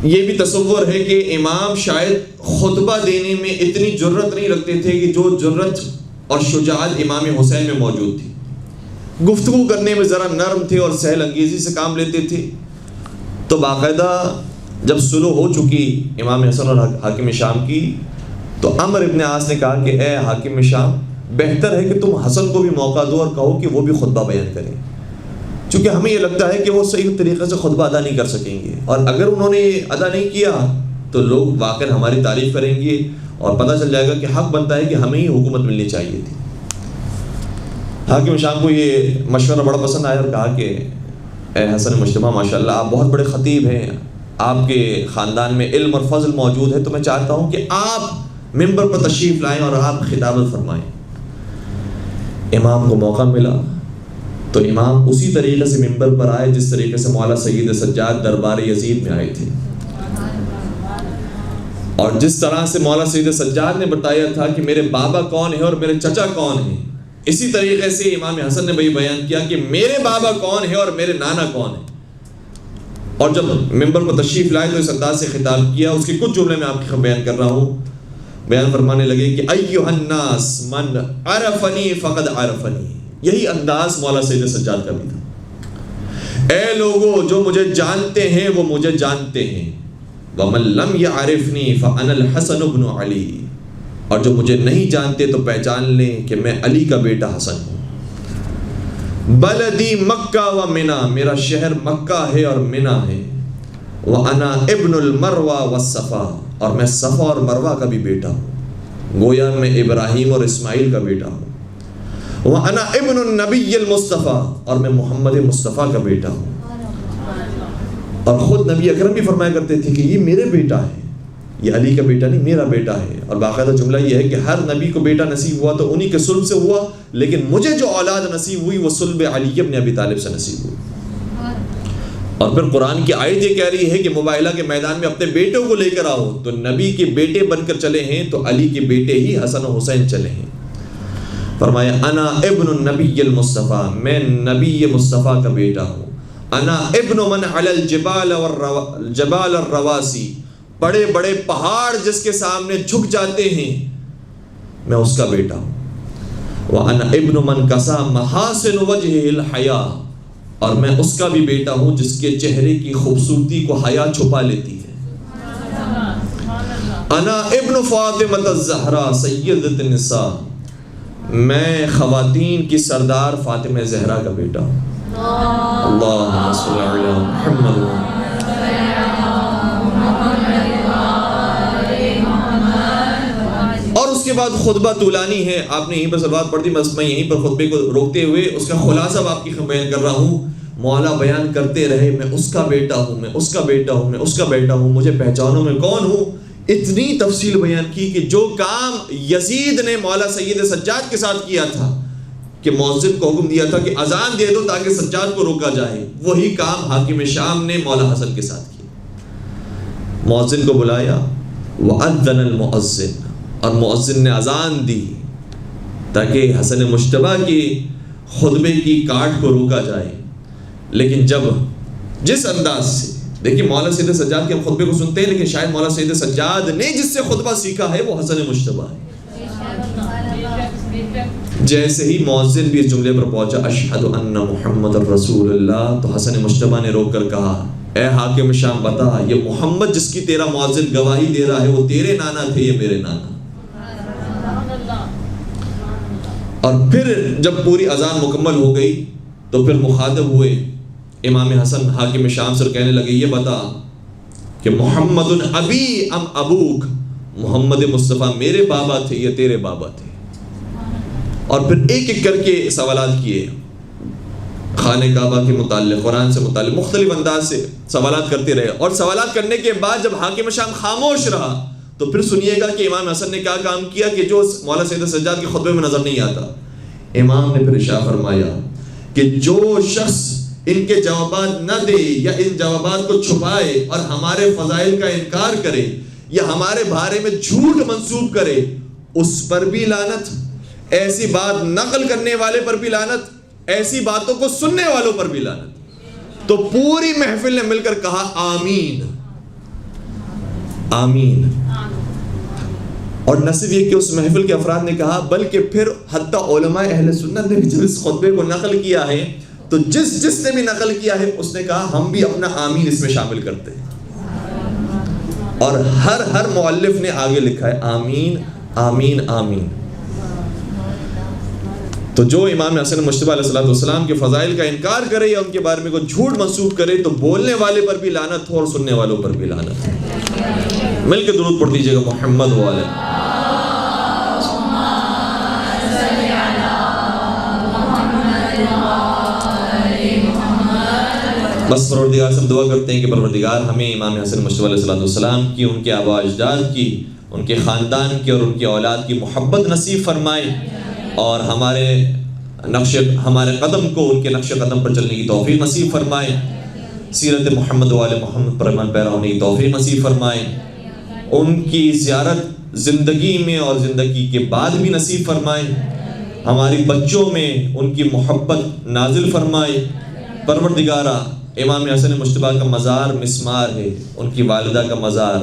یہ بھی تصور ہے کہ امام شاید خطبہ دینے میں اتنی جرت نہیں رکھتے تھے کہ جو جرت اور شجاعت امام حسین میں موجود تھی۔ گفتگو کرنے میں ذرا نرم تھے اور سہل انگیزی سے کام لیتے تھے۔ تو باقاعدہ جب صلح ہو چکی امام حسن اور حاکم شام کی تو عمر ابن عاص نے کہا کہ اے حاکم شام بہتر ہے کہ تم حسن کو بھی موقع دو اور کہو کہ وہ بھی خطبہ بیان کریں، چونکہ ہمیں یہ لگتا ہے کہ وہ صحیح طریقے سے خطبہ ادا نہیں کر سکیں گے، اور اگر انہوں نے ادا نہیں کیا تو لوگ واقعا ہماری تعریف کریں گے اور پتہ چل جائے گا کہ حق بنتا ہے کہ ہمیں ہی حکومت ملنی چاہیے تھی۔ حاکم شام کو یہ مشورہ بڑا پسند آیا اور کہا کہ اے حسن مجتبیٰ، ماشاءاللہ آپ بہت بڑے خطیب ہیں، آپ کے خاندان میں علم اور فضل موجود ہے، تو میں چاہتا ہوں کہ آپ ممبر پر تشریف لائیں اور آپ خطابت فرمائیں۔ امام کو موقع ملا تو امام اسی طریقے سے ممبر پر آئے جس طریقے سے مولا سید سجاد دربار یزید میں آئے تھے، اور جس طرح سے مولا سید سجاد نے بتایا تھا کہ میرے بابا کون ہے اور میرے چچا کون ہیں، اسی طریقے سے امام حسن نے بھی بیان کیا کہ میرے بابا کون ہے اور میرے نانا کون ہے، اور جب ممبر پر تشریف لائے تو اس انداز سے خطاب کیا۔ اس کے کچھ جملے میں آپ کے بیان کر رہا ہوں۔ بیان فرمانے لگے کہ ایھا الناس من عرفنی فقد عرفنی، یہی انداز مولا سید سجاد کا بھی تھا۔ اے لوگوں، جو مجھے جانتے ہیں وہ مجھے جانتے ہیں، ومن لم یعرفنی فانا الحسن بن علی، اور جو مجھے نہیں جانتے تو پہچان لیں کہ میں علی کا بیٹا حسن ہوں۔ بلدی مکہ و منا، میرا شہر مکہ ہے اور منا ہے، وانا ابن المروہ والصفا، اور میں صفا اور مروہ کا بھی بیٹا ہوں، گویا میں ابراہیم اور اسماعیل کا بیٹا ہوں۔ وانا ابن النبی المصطفیٰ، اور میں محمد مصطفیٰ کا بیٹا ہوں۔ اور خود نبی اکرم بھی فرمایا کرتے تھے کہ یہ میرے بیٹا ہے، یہ علی کا بیٹا نہیں، میرا بیٹا ہے۔ اور باقاعدہ جملہ یہ ہے کہ ہر نبی کو بیٹا نصیب ہوا تو انہی کے صلب سے ہوا، لیکن مجھے جو اولاد نصیب ہوئی وہ صلب علی ابن ابی طالب سے نصیب ہوئی۔ اور پھر قرآن کی آیت یہ کہہ رہی ہے کہ مباہلہ کے میدان میں اپنے بیٹوں کو لے کر آؤ، تو نبی کے بیٹے بن کر چلے ہیں تو علی کے بیٹے ہی حسن و حسین چلے ہیں۔ فرمایا انا ابن النبی المصطفیٰ، میں نبی مصطفیٰ کا بیٹا ہوں۔ انا ابن من علی الجبال والجبال الرواسی، بڑے بڑے پہاڑ جس کے سامنے جھک جاتے ہیں میں اس کا بیٹا ہوں۔ وَأَنَا ابن من کسا محاسن وجہ الحیا، اور میں اس کا بھی بیٹا ہوں جس کے چہرے کی خوبصورتی کو حیا چھپا لیتی ہے۔ انا ابن فاطمہ الزہرا سیدۃ النساء، میں خواتین کی سردار فاطمہ زہرا کا بیٹا ہوں۔ اللہم صلی علی محمد۔ اور اس کے بعد خطبہ طولانی ہے، آپ نے یہیں پر سلوات پڑھ دی، بس میں یہیں پر خطبے کو روکتے ہوئے اس کا خلاصہ آپ کی بیان کر رہا ہوں۔ مولا بیان کرتے رہے میں اس کا بیٹا ہوں، میں اس کا بیٹا ہوں، میں اس کا بیٹا ہوں، مجھے پہچانو میں کون ہوں۔ اتنی تفصیل بیان کی کہ جو کام یزید نے مولا سید سجاد کے ساتھ کیا تھا کہ مؤذن کو حکم دیا تھا کہ اذان دے دو تاکہ سجاد کو روکا جائے، وہی کام حاکم شام نے مولا حسن کے ساتھ کیا۔ مؤذن کو بلایا، وَأَذَّنَ الْمُؤَذِّنُ، اور مؤذن نے اذان دی تاکہ حسن مجتبیٰ کی خطبے کی کاٹ کو روکا جائے۔ لیکن جب جس انداز سے دیکھیں مولا سید سجاد کے ہم خطبے کو سنتے ہیں، لیکن شاید مولا سید سجاد نے جس سے خطبہ سیکھا ہے وہ حسن مجتبیٰ ہے۔ جیسے ہی مؤذن بھی اس جملے پر پہنچا اشہد ان محمد رسول اللہ، تو حسن مجتبیٰ نے روک کر کہا اے حاکم شام بتا، یہ محمد جس کی تیرا مؤذن گواہی دے رہا ہے وہ تیرے نانا تھے یا میرے نانا؟ اور پھر جب پوری اذان مکمل ہو گئی تو پھر مخاطب ہوئے امام حسن حاکم شام سے کہنے لگے یہ بتا کہ محمد ابی ام ابوک، محمد مصطفیٰ میرے بابا تھے یا تیرے بابا تھے؟ اور پھر ایک ایک کر کے سوالات کیے، خانہ کعبہ کے متعلق، قرآن سے متعلق مختلف انداز سے سوالات کرتے رہے۔ اور سوالات کرنے کے بعد جب حاکم شام خاموش رہا تو پھر سنیے گا کہ امام حسن نے کیا کام کیا کہ جو مولا سید سجاد کے خطبے میں نظر نہیں آتا۔ امام نے پھر ارشاد فرمایا کہ جو شخص ان کے جوابات نہ دے یا ان جوابات کو چھپائے اور ہمارے فضائل کا انکار کرے یا ہمارے بارے میں جھوٹ منسوب کرے، اس پر بھی لعنت، ایسی بات نقل کرنے والے پر بھی لعنت، ایسی باتوں کو سننے والوں پر بھی لعنت۔ تو پوری محفل نے مل کر کہا آمین آمین۔ اور نہ صرف یہ کہ اس محفل کے افراد نے کہا بلکہ پھر حتیٰ علماء اہل سنت نے بھی جب اس خطبے کو نقل کیا ہے تو جس نے بھی نقل کیا ہے اس نے کہا ہم بھی اپنا آمین اس میں شامل کرتے ہیں۔ اور ہر مؤلف نے آگے لکھا ہے آمین آمین آمین۔ تو جو امام حسن مجتبی علیہ السلام کے فضائل کا انکار کرے یا ان کے بارے میں کوئی جھوٹ منسوخ کرے تو بولنے والے پر بھی لعنت ہو اور سننے والوں پر بھی لعنت ہو۔ مل کے درود پڑھ دیجیے گا محمد والے۔ بس پروردگار سے ہم دعا کرتے ہیں کہ پروردگار ہمیں امام حسن مجتبی علیہ السلام کی، ان کے آباء اجداد کی، ان کے خاندان کی اور ان کی اولاد کی محبت نصیب فرمائے، اور ہمارے قدم کو ان کے نقش قدم پر چلنے کی توفیق نصیب فرمائے، سیرت محمد والے محمد پر ایمان پیرا ہونے کی توفیق نصیب فرمائے، ان کی زیارت زندگی میں اور زندگی کے بعد بھی نصیب فرمائے، ہماری بچوں میں ان کی محبت نازل فرمائے۔ پروردگارہ امام حسن مجتبی کا مزار مسمار ہے، ان کی والدہ کا مزار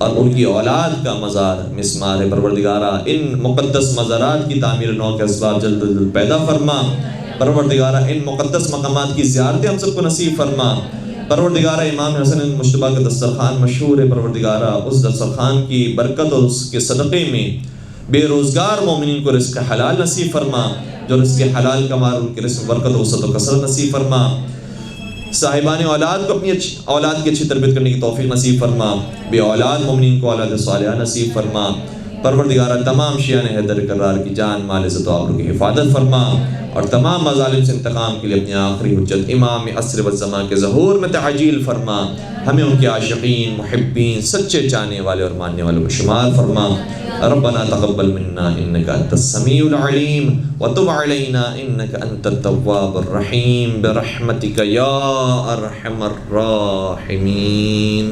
اور ان کی اولاد کا مزار مسمار ہے۔ پروردگارہ ان مقدس مزارات کی تعمیر نو کے اسباب جلد جلد پیدا فرما۔ پروردگارہ ان مقدس مقامات کی زیارتیں ہم سب کو نصیب فرما۔ پروردگارہ امام حسن مجتبی کا دسترخوان مشہور ہے، پروردگارہ اس دسترخوان کی برکت اور اس کے صدقے میں بے روزگار مومنین کو رزق حلال نصیب فرما، جو رزق حلال کما ان کے رزق برکت و وسعت و کثرت نصیب فرما۔ صاحبان اولاد کو اپنی اولاد کی اچھی تربیت کرنے کی توفیق نصیب فرما، بے اولاد مومنین کو اولاد صالحہ نصیب فرما۔ پروردگارہ تمام شیعان حیدر کرار کی جان مال عزت و آبرو کی حفاظت فرما، اور تمام مظالم سے انتقام کے لیے اپنی آخری حجت امام عصر والزمان کے ظہور میں تعجیل فرما۔ ہمیں ان کے عاشقین، محبین، سچے چاہنے والے اور ماننے والوں میں شمار فرما۔ ربنا تقبل منا انك انت السميع العليم وتب علينا انك انت التواب الرحيم برحمتك يا ارحم الراحمين۔